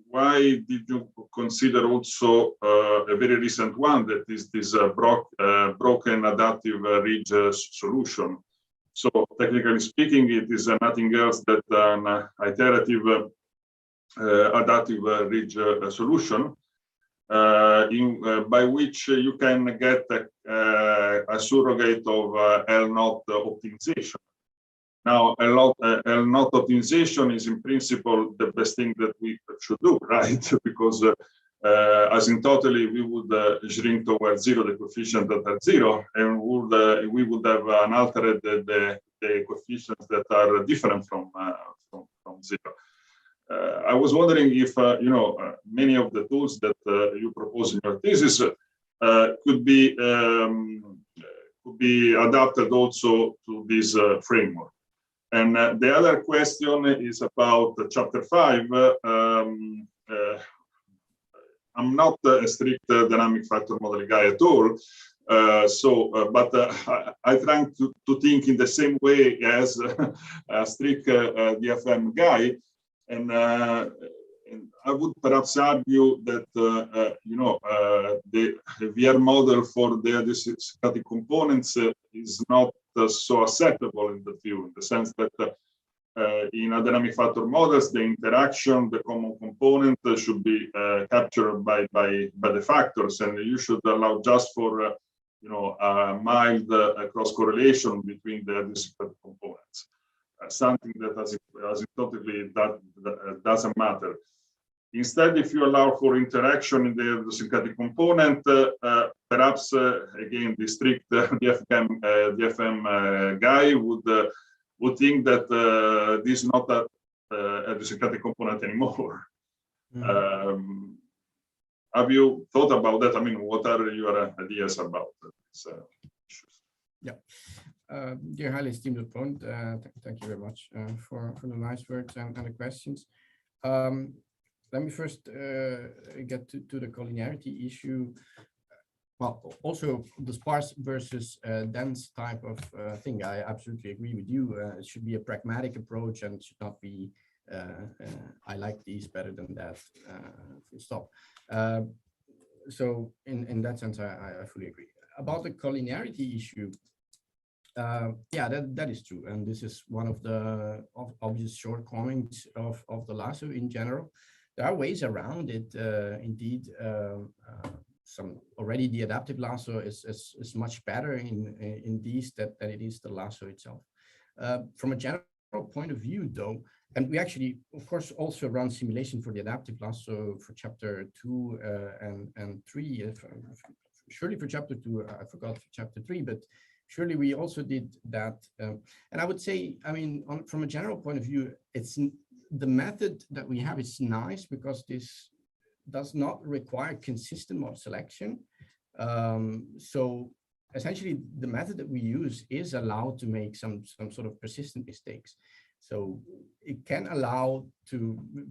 why did you consider also a very recent one, that is this broken adaptive ridge solution? So technically speaking, it is nothing else than an iterative adaptive ridge solution by which you can get a surrogate of L0 optimization. Now, L0 optimization is in principle the best thing that we should do, right? Because asymptotically, we would shrink towards zero the coefficient that are zero, and we would have unaltered the coefficients that are different from zero. I was wondering if many of the tools that you propose in your thesis could be adapted also to this framework. And the other question is about chapter 5. I'm not a strict dynamic factor modeling guy at all. But I try to think in the same way as a strict DFM guy. And I would perhaps argue that the VR model for the idiosyncratic components is not so acceptable in the view, in the sense that in a dynamic factor models, the interaction, the common component should be captured by the factors, and you should allow just for a mild cross correlation between the idiosyncratic components. Something that asymptotically that doesn't matter. Instead, if you allow for interaction in the idiosyncratic component, perhaps again the strict DFM guy would think that this is not an idiosyncratic component anymore. Mm-hmm. Have you thought about that? I mean, what are your ideas about this issues? Yeah. Dear highly esteemed opponent, thank you very much for the nice words and the questions. Let me first get to the collinearity issue. Well, also the sparse versus dense type of thing. I absolutely agree with you. It should be a pragmatic approach and should not be, I like these better than that, full stop. So in that sense, I fully agree. About the collinearity issue, yeah, that is true. And this is one of the obvious shortcomings of the lasso in general. There are ways around it. Indeed, already the adaptive lasso is much better in these than it is the lasso itself. From a general point of view, though, and we actually, of course, also run simulation for the adaptive lasso for chapter 2 and 3. Surely for chapter 2, I forgot chapter 3, but surely we also did that. And I would say, I mean, from a general point of view, it's the method that we have is nice because this does not require consistent model selection. So essentially, the method that we use is allowed to make some sort of persistent mistakes. So it can allow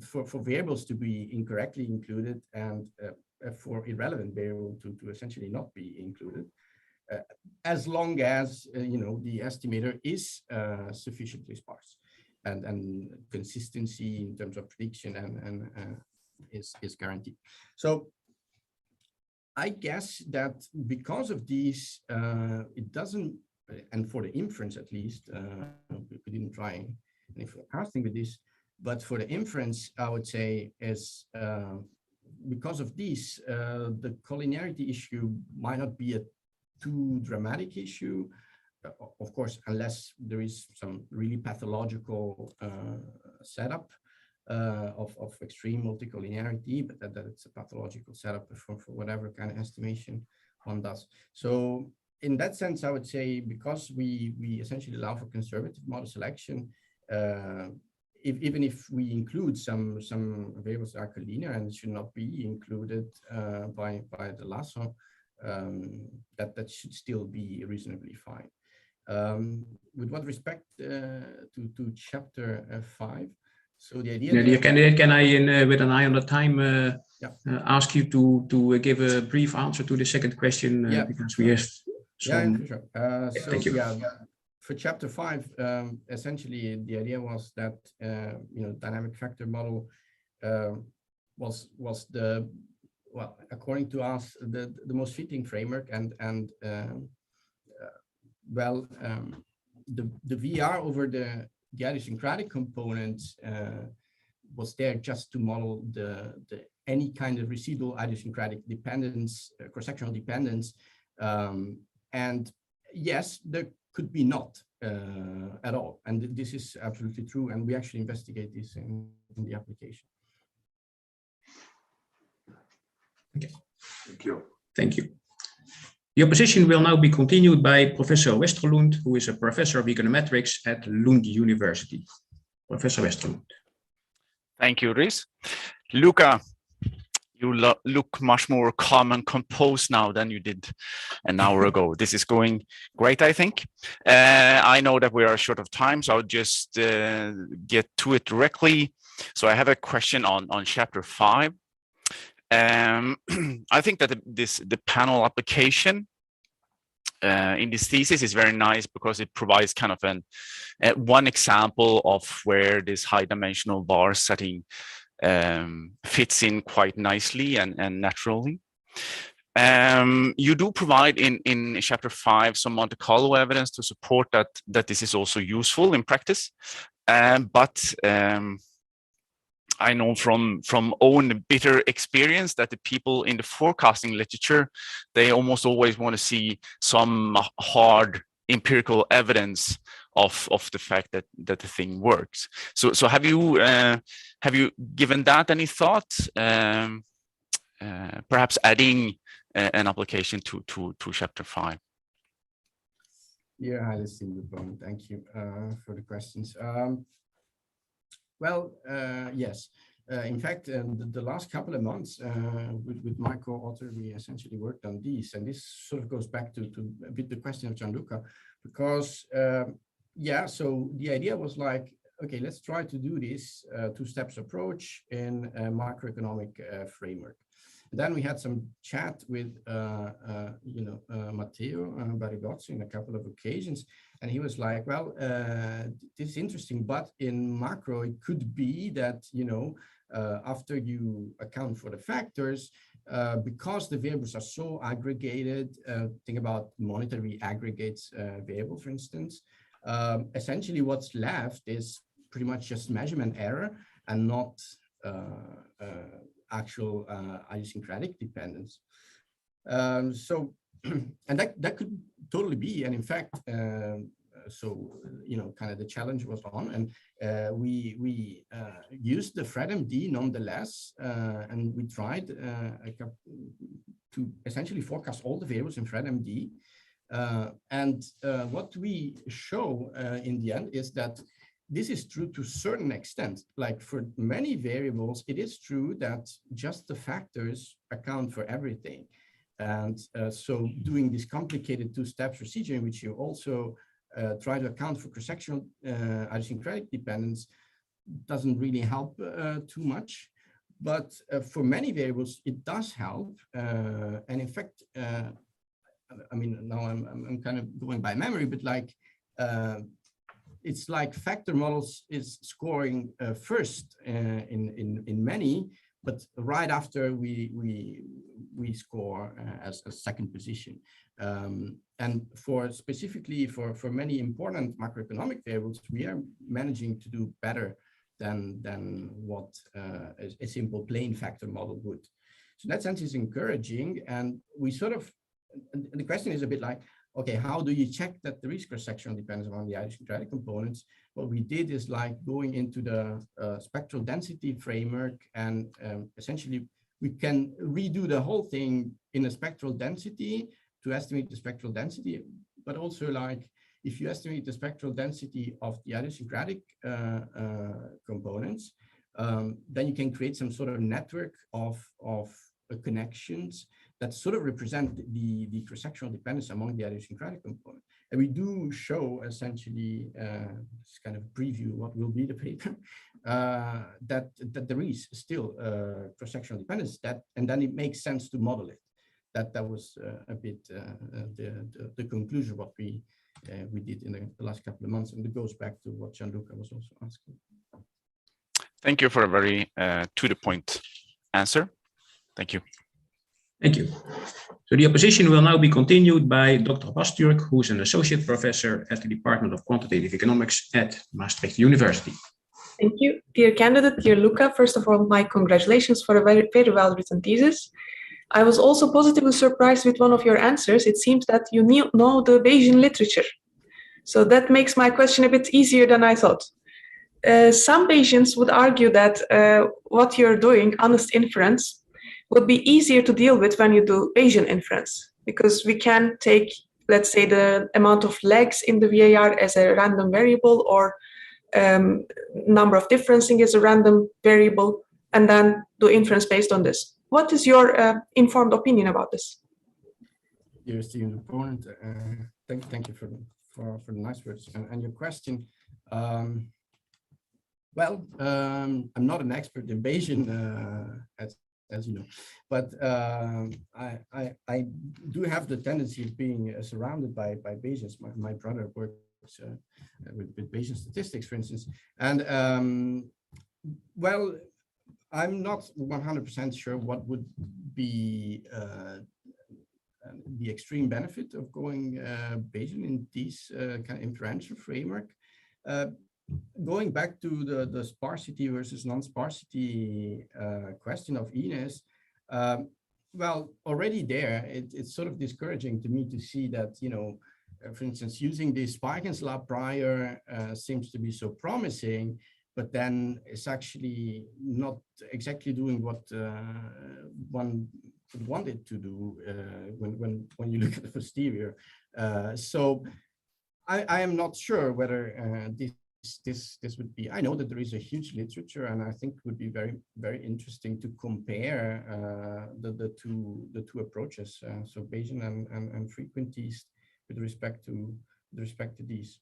for variables to be incorrectly included and for irrelevant variable to essentially not be included. As long as the estimator is sufficiently sparse and consistency in terms of prediction and is guaranteed. So I guess that because of these, it doesn't, and for the inference at least, we didn't try any forecasting with this, but for the inference, I would say is because of these, the collinearity issue might not be a too dramatic issue. Of course, unless there is some really pathological setup of extreme multicollinearity, but that it's a pathological setup for whatever kind of estimation one does. So in that sense, I would say because we essentially allow for conservative model selection, even if we include some variables that are collinear and should not be included by the lasso, that should still be reasonably fine. With what respect to chapter 5, so the idea. Dear candidate, can I, with an eye on the time, ask you to give a brief answer to the second question because we have some. For sure. Thank you. For chapter 5, essentially the idea was that dynamic factor model was the, well, according to us, the most fitting framework, and the VR over the idiosyncratic components was there just to model the any kind of residual idiosyncratic dependence, cross-sectional dependence, and yes, there could be not at all, and this is absolutely true, and we actually investigate this in the application. Okay. Thank you. Thank you. The opposition will now be continued by Professor Westerlund, who is a professor of econometrics at Lund University. Professor Westerlund. Thank you, Rhys. Luca, you look much more calm and composed now than you did an hour ago. This is going great, I think. I know that we are short of time, so I'll just get to it directly. So I have a question on chapter 5. I think that the panel application in this thesis is very nice because it provides kind of one example of where this high dimensional bar setting fits in quite nicely and naturally. You do provide in chapter 5 some Monte Carlo evidence to support that this is also useful in practice, but I know from own bitter experience that the people in the forecasting literature, they almost always want to see some hard empirical evidence of the fact that the thing works. So have you given that any thought? Perhaps adding an application to chapter 5. Yeah, hi, Luca. Thank you for the questions. Yes. In fact, the last couple of months with my co-author, we essentially worked on these, and this sort of goes back to a bit the question of Gianluca, because so the idea was like, okay, let's try to do this two-steps approach in a macroeconomic framework. And then we had some chat with Matteo Barigozzi in a couple of occasions, and he was like, well, this is interesting, but in macro, it could be that, after you account for the factors, because the variables are so aggregated, think about monetary aggregates variable, for instance, essentially what's left is pretty much just measurement error and not actual idiosyncratic dependence. And that could totally be, and in fact, kind of the challenge was on, and we used the FredMD nonetheless, and we tried to essentially forecast all the variables in FredMD. And what we show in the end is that this is true to a certain extent. Like for many variables, it is true that just the factors account for everything. And so doing this complicated two-step procedure in which you also try to account for cross-sectional idiosyncratic dependence doesn't really help too much. But for many variables, it does help. And in fact, I mean, now I'm kind of going by memory, but like, it's like factor models is scoring first in many, but right after we score as a second position. And specifically for many important macroeconomic variables, we are managing to do better than what a simple plane factor model would. So in that sense is encouraging, and we sort of, and the question is a bit like, okay, how do you check that there is cross-sectional dependence among the idiosyncratic components? What we did is like going into the spectral density framework, and essentially we can redo the whole thing in a spectral density to estimate the spectral density, but also like if you estimate the spectral density of the idiosyncratic components, then you can create some sort of network of connections that sort of represent the cross-sectional dependence among the idiosyncratic component. And we do show essentially, this kind of preview what will be the paper, that there is still cross-sectional dependence, and then it makes sense to model it. That was a bit the conclusion of what we did in the last couple of months, and it goes back to what Gianluca was also asking. Thank you for a very to-the-point answer. Thank you. Thank you. So the opposition will now be continued by Dr. Basturk, who is an associate professor at the Department of Quantitative Economics at Maastricht University. Thank you. Dear candidate, dear Luca, first of all, my congratulations for a very, very well-written thesis. I was also positively surprised with one of your answers. It seems that you know the Bayesian literature. So that makes my question a bit easier than I thought. Some Bayesians would argue that what you're doing, honest inference, would be easier to deal with when you do Bayesian inference, because we can take, let's say, the amount of legs in the VAR as a random variable, or number of differencing as a random variable, and then do inference based on this. What is your informed opinion about this? Dear esteemed opponent, thank you for the nice words and your question. Well, I'm not an expert in Bayesian, as you know, but I do have the tendency of being surrounded by Bayesians. My brother works with Bayesian statistics, for instance, and well, I'm not 100% sure what would be the extreme benefit of going Bayesian in this kind of inferential framework. Going back to the sparsity versus non-sparsity question of Ines, well, already there, it's sort of discouraging to me to see that, you know, for instance, using the Speicher's law prior seems to be so promising, but then it's actually not exactly doing what one would want it to do when you look at the posterior. So I am not sure whether this would be, I know that there is a huge literature, and I think it would be very, very interesting to compare the two approaches, so Bayesian and frequentist with respect to these.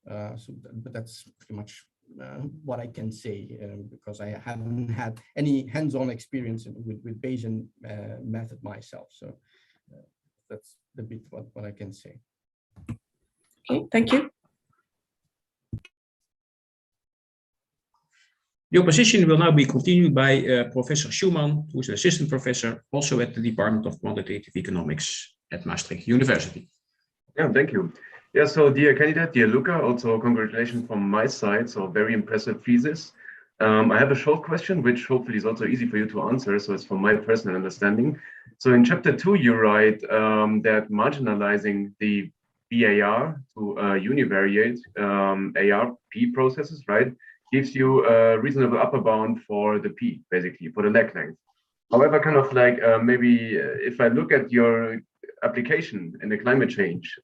But that's pretty much what I can say, because I haven't had any hands-on experience with Bayesian method myself. So that's a bit what I can say. Okay, thank you. The opposition will now be continued by Professor Schumann, who is an assistant professor also at the Department of Quantitative Economics at Maastricht University. Yeah, thank you. Yeah, so dear candidate, dear Luca, also congratulations from my side. So very impressive thesis. I have a short question, which hopefully is also easy for you to answer. So it's from my personal understanding. So in chapter 2, you write that marginalizing the VAR to univariate ARP processes, right, gives you a reasonable upper bound for the P, basically, for the lag length. However, kind of like maybe if I look at your application in the climate change,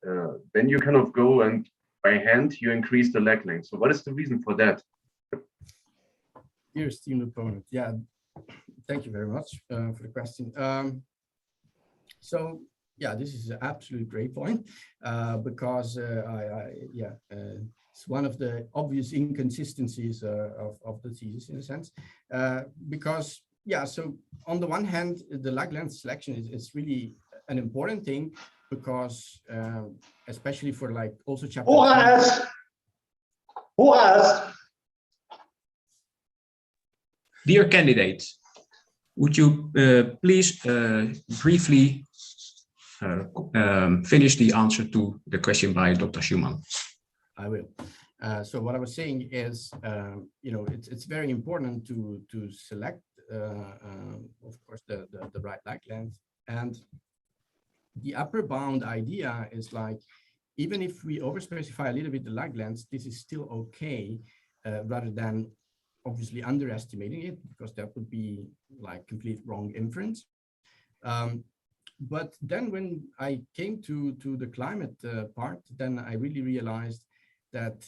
then you kind of go and by hand, you increase the lag length. So what is the reason for that? Dear esteemed opponent, yeah, thank you very much for the question. So yeah, this is an absolute great point, because it's one of the obvious inconsistencies of the thesis in a sense, because yeah, so on the one hand, the lag length selection is really an important thing, because especially for like also chapter. Dear candidate, Would you please briefly finish the answer to the question by Dr. Schumann? I will. So what I was saying is, it's very important to select, of course, the right lag length. And the upper bound idea is like, even if we overspecify a little bit the lag length, this is still okay, rather than obviously underestimating it, because that would be like complete wrong inference. But then when I came to the climate part, then I really realized that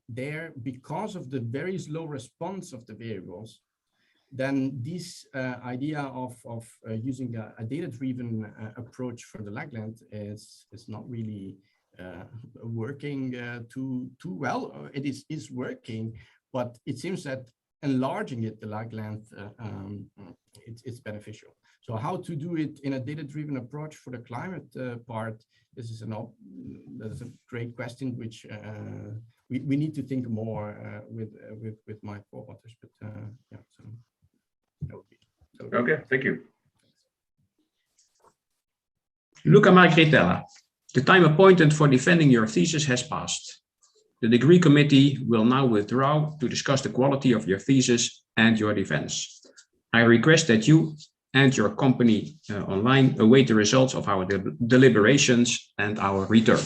there, because of the very slow response of the variables, then this idea of using a data-driven approach for the lag length is not really working too well. It is working, but it seems that enlarging it, the lag length, it's beneficial. So how to do it in a data-driven approach for the climate part, this is that is a great question, which we need to think more with my co-authors. But yeah, so that would be so. Okay, thank you. Luca Margaritella, the time appointed for defending your thesis has passed. The degree committee will now withdraw to discuss the quality of your thesis and your defense. I request that you and your company online await the results of our deliberations and our return.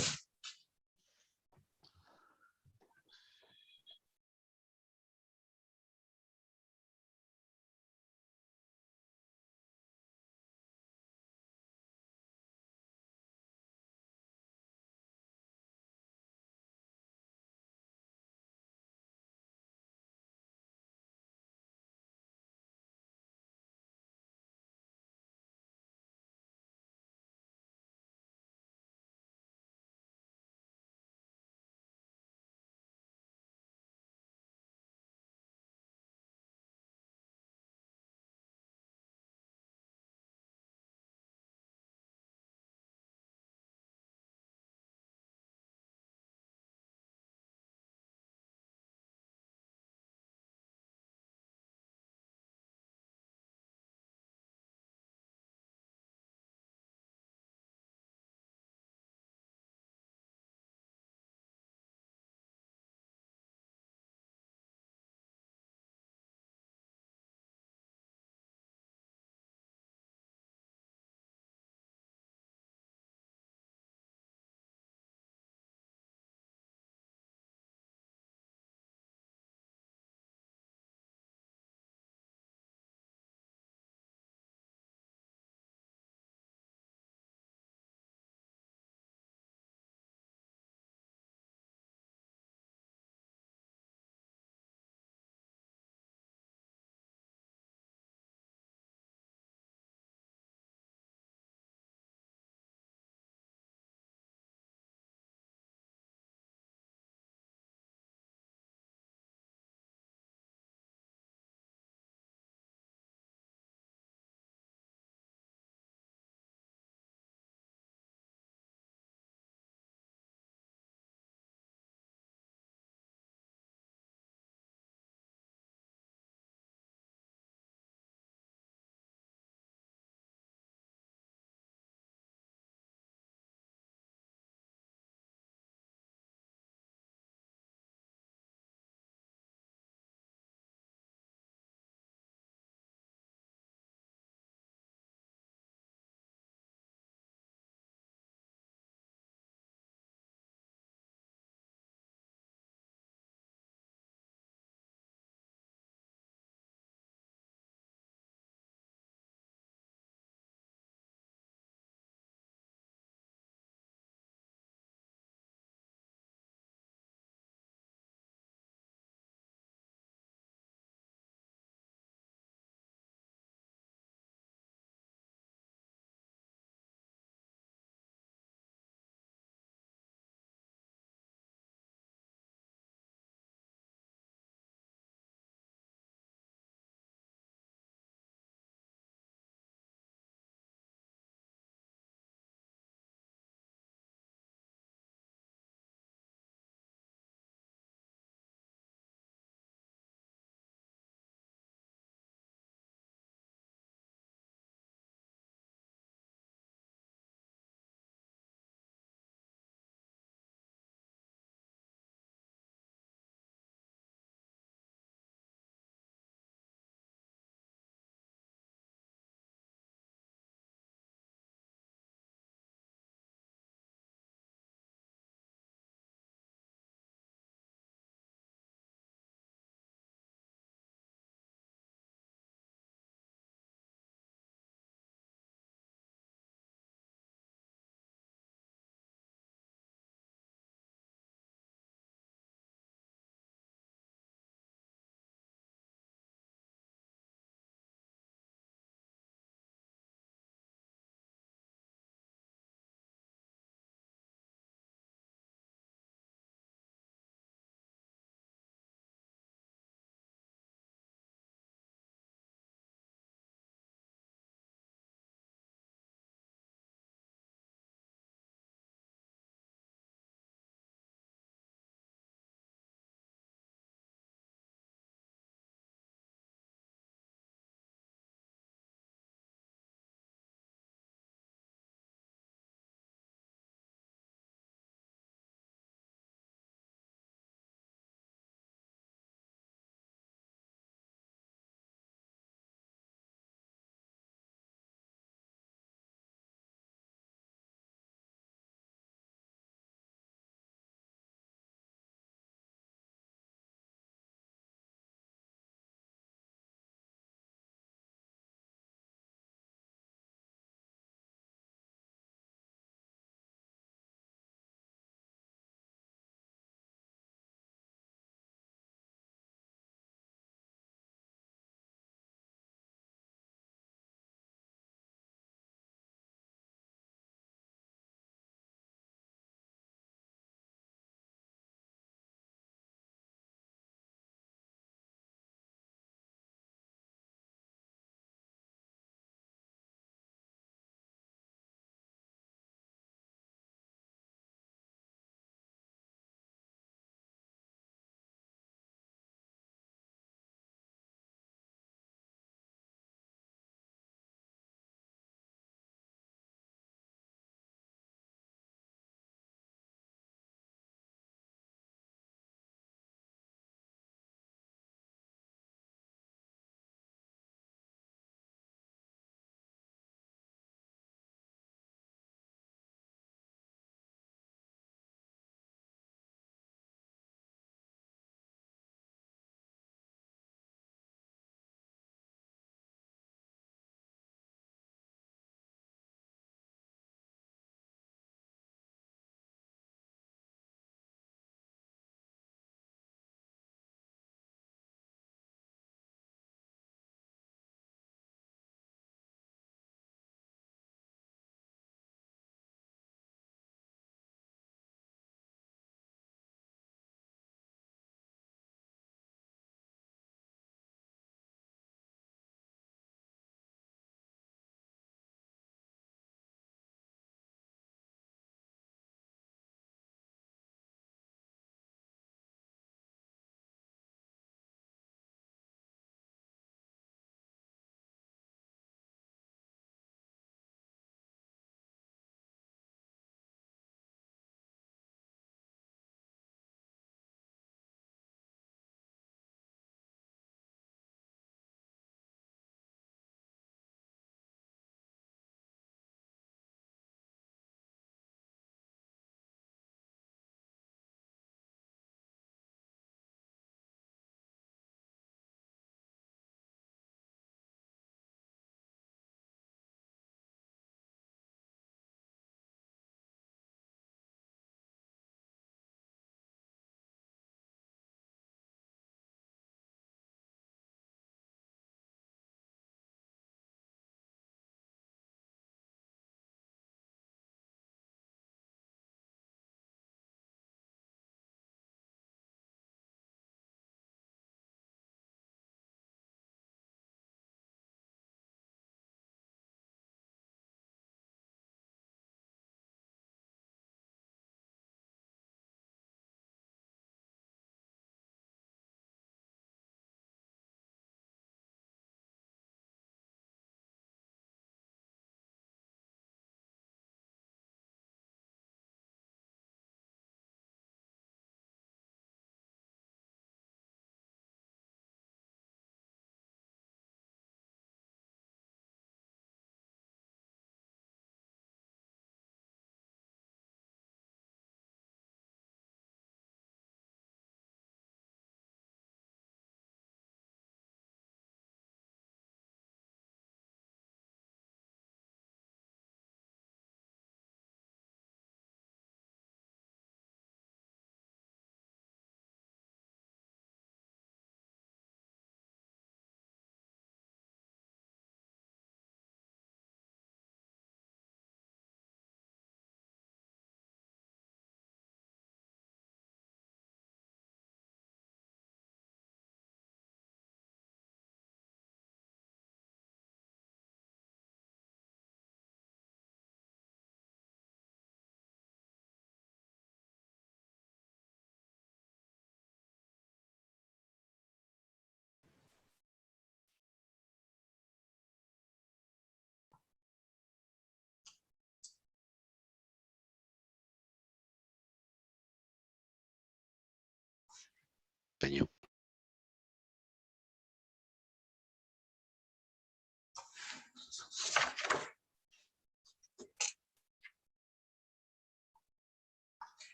Thank you.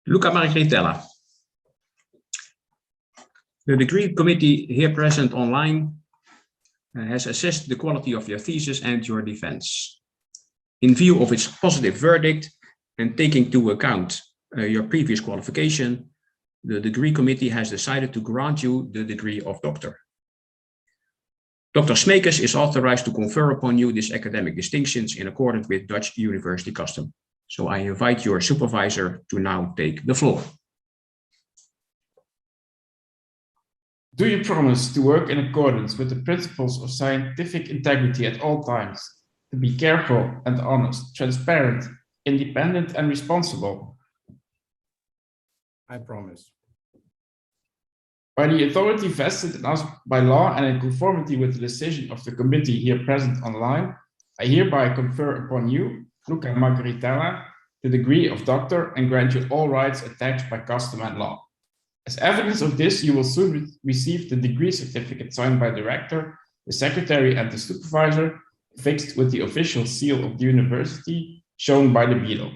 Luca Margaritella. The degree committee here present online has assessed the quality of your thesis and your defense. In view of its positive verdict and taking into account your previous qualification, the degree committee has decided to grant you the degree of doctor. Dr. Smekers is authorized to confer upon you these academic distinctions in accordance with Dutch university custom. So I invite your supervisor to now take the floor. Do you promise to work in accordance with the principles of scientific integrity at all times, to be careful and honest, transparent, independent and responsible? I promise. By the authority vested in us by law and in conformity with the decision of the committee here present online, I hereby confer upon you, Luca Margaritella, the degree of doctor and grant you all rights attached by custom and law. As evidence of this, you will soon receive the degree certificate signed by the rector, the secretary, and the supervisor, fixed with the official seal of the university, shown by the beadle.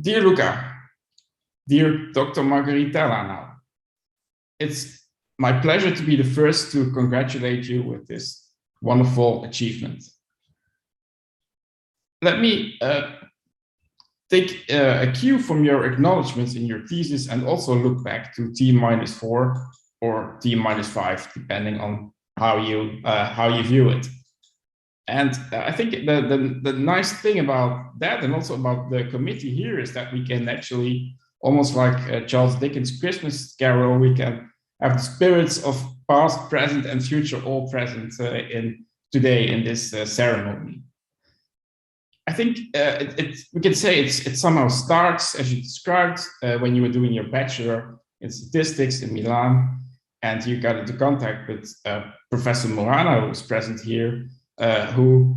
Dear Luca, dear Dr. Margaritella now, it's my pleasure to be the first to congratulate you with this wonderful achievement. Let me take a cue from your acknowledgements in your thesis and also look back to T-4 or T-5, depending on how you view it. And I think the nice thing about that and also about the committee here is that we can actually, almost like Charles Dickens' Christmas Carol, we can have the spirits of past, present, and future all present today in this ceremony. I think we can say it somehow starts, as you described, when you were doing your bachelor in statistics in Milan, and you got into contact with Professor Morano, who was present here, who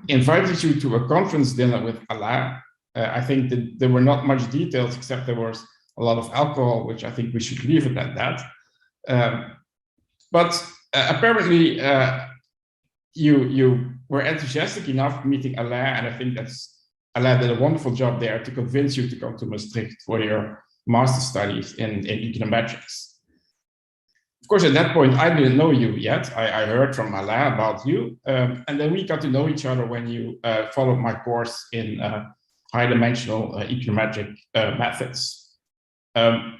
invited you to a conference dinner with Alain. I think that there were not much details, except there was a lot of alcohol, which I think we should leave it at that. But apparently, you were enthusiastic enough meeting Alain, and I think Alain did a wonderful job there to convince you to come to Maastricht for your master's studies in econometrics. Of course, at that point, I didn't know you yet. I heard from Alain about you, and then we got to know each other when you followed my course in high-dimensional econometric methods. I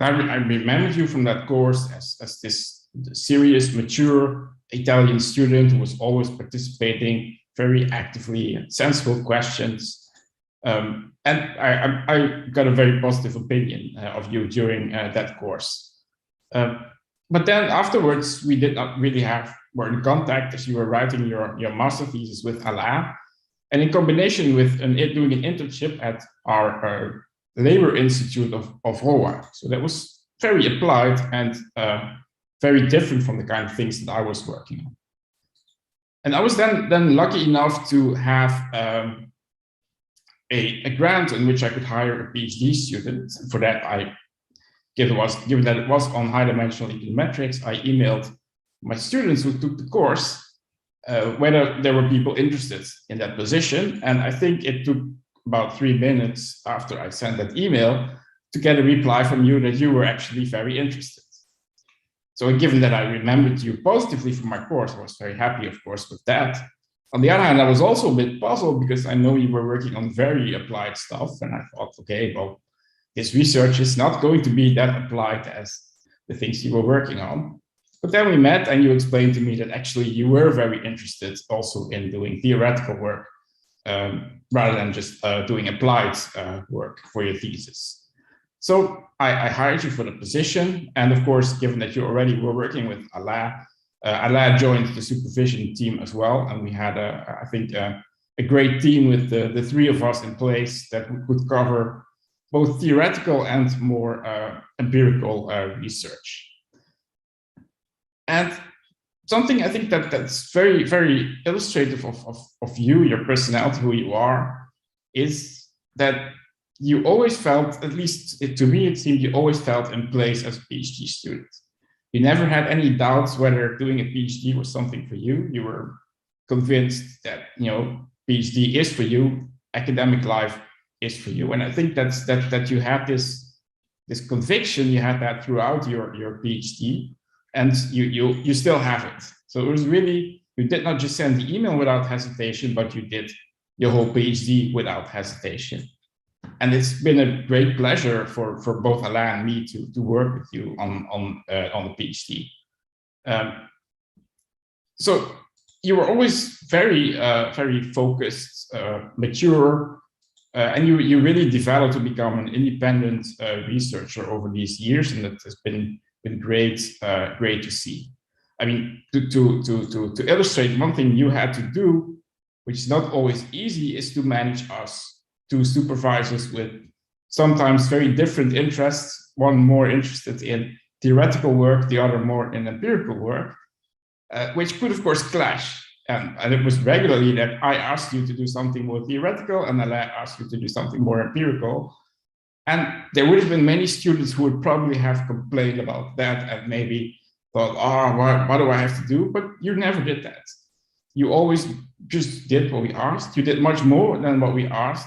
remembered you from that course as this serious, mature Italian student who was always participating very actively in sensible questions. And I got a very positive opinion of you during that course. But then afterwards, we did not really were in contact as you were writing your master thesis with Alain. And in combination with doing an internship at our Labor Institute of Roa. So that was very applied and very different from the kind of things that I was working on. And I was then lucky enough to have a grant in which I could hire a PhD student. For that, given that it was on high-dimensional econometrics, I emailed my students who took the course whether there were people interested in that position. And I think it took about 3 minutes after I sent that email to get a reply from you that you were actually very interested. So given that I remembered you positively from my course, I was very happy, of course, with that. On the other hand, I was also a bit puzzled because I know you were working on very applied stuff. And I thought, okay, well, this research is not going to be that applied as the things you were working on. But then we met and you explained to me that actually you were very interested also in doing theoretical work rather than just doing applied work for your thesis. So I hired you for the position. And of course, given that you already were working with Alain, Alain joined the supervision team as well. And we had, I think, a great team with the three of us in place that would cover both theoretical and more empirical research. And something I think that's very, very illustrative of you, your personality, who you are, is that you always felt, at least to me, it seemed you always felt in place as a PhD student. You never had any doubts whether doing a PhD was something for you. You were convinced that, you know, PhD is for you, academic life is for you. And I think that you had this conviction, you had that throughout your PhD, and you still have it. So it was really, you did not just send the email without hesitation, but you did your whole PhD without hesitation. And it's been a great pleasure for both Alain and me to work with you on the PhD. So you were always very focused, mature, and you really developed to become an independent researcher over these years, and that has been great to see. I mean, to illustrate, one thing you had to do, which is not always easy, is to manage us, two supervisors with sometimes very different interests, one more interested in theoretical work, the other more in empirical work, which could, of course, clash. And it was regularly that I asked you to do something more theoretical and Alain asked you to do something more empirical. And there would have been many students who would probably have complained about that and maybe thought, oh, what do I have to do? But you never did that. You always just did what we asked. You did much more than what we asked.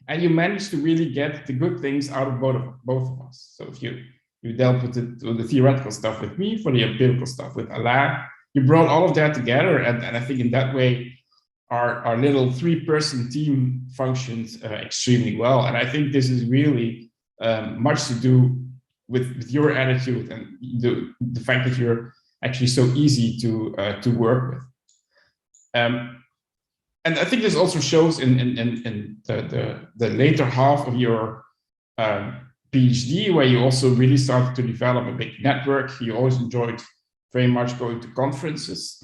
And you managed to really get the good things out of both of us. So if you dealt with the theoretical stuff with me, for the empirical stuff with Alain, you brought all of that together. And I think in that way, our little three-person team functions extremely well. And I think this is really much to do with your attitude and the fact that you're actually so easy to work with. And I think this also shows in the later half of your PhD, where you also really started to develop a big network. You always enjoyed very much going to conferences,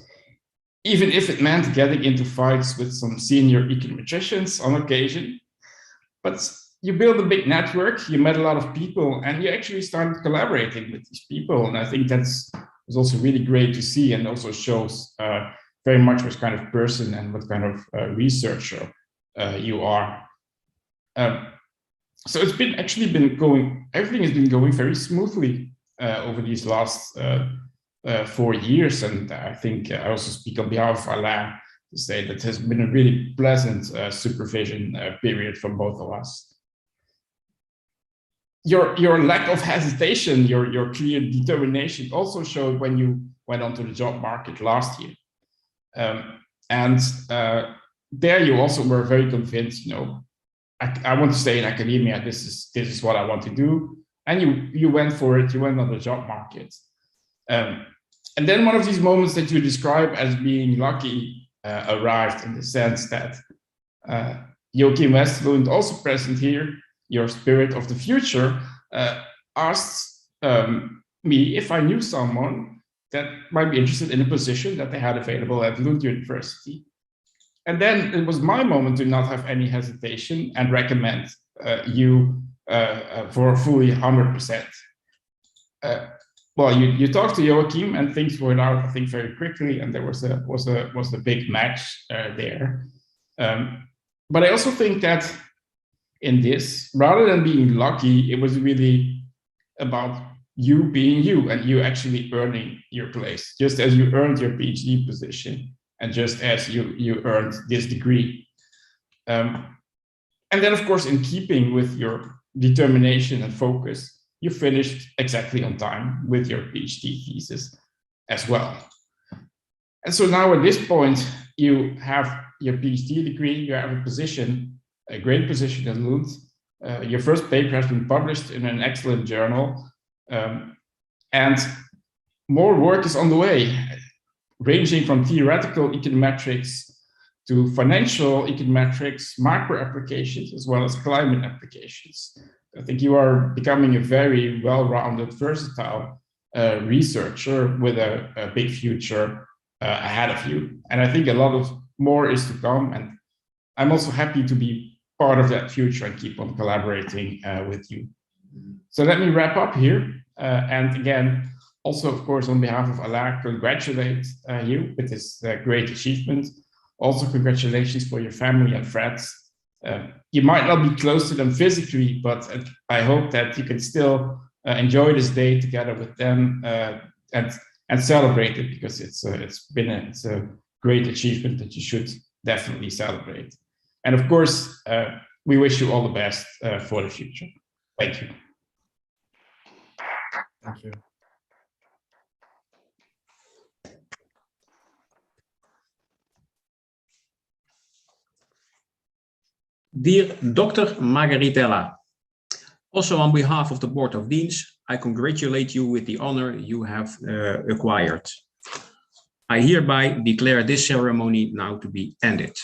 even if it meant getting into fights with some senior econometricians on occasion. But you built a big network, you met a lot of people, and you actually started collaborating with these people. And I think was also really great to see, and also shows very much what kind of person and what kind of researcher you are. So it's everything has been going very smoothly over these last 4 years. And I think I also speak on behalf of Alain to say that has been a really pleasant supervision period for both of us. Your lack of hesitation, your clear determination also showed when you went onto the job market last year. There you also were very convinced, you know, I want to stay in academia, this is what I want to do. And you went for it, you went on the job market. And then one of these moments that you describe as being lucky arrived, in the sense that Joachim Westerlund, also present here, your spirit of the future, asked me if I knew someone that might be interested in a position that they had available at Lund University. And then it was my moment to not have any hesitation and recommend you for fully 100%. Well, you talked to Joachim and things worked out, I think, very quickly, and there was a big match there. But I also think that in this, rather than being lucky, it was really about you being you and you actually earning your place, just as you earned your PhD position and just as you earned this degree. And then, of course, in keeping with your determination and focus, you finished exactly on time with your PhD thesis as well. And so now at this point, you have your PhD degree, you have a position, a great position at Lund. Your first paper has been published in an excellent journal. And more work is on the way, ranging from theoretical econometrics to financial econometrics, macro applications, as well as climate applications. I think you are becoming a very well-rounded, versatile researcher with a big future ahead of you. And I think a lot of more is to come. And I'm also happy to be part of that future and keep on collaborating with you. So let me wrap up here. And again, also, of course, on behalf of Alain, congratulate you with this great achievement. Also, congratulations for your family and friends. You might not be close to them physically, but I hope that you can still enjoy this day together with them and celebrate it, because it's a great achievement that you should definitely celebrate. And of course, we wish you all the best for the future. Thank you. Thank you. Dear Dr. Margaritella, also on behalf of the Board of Deans, I congratulate you with the honor you have acquired. I hereby declare this ceremony now to be ended.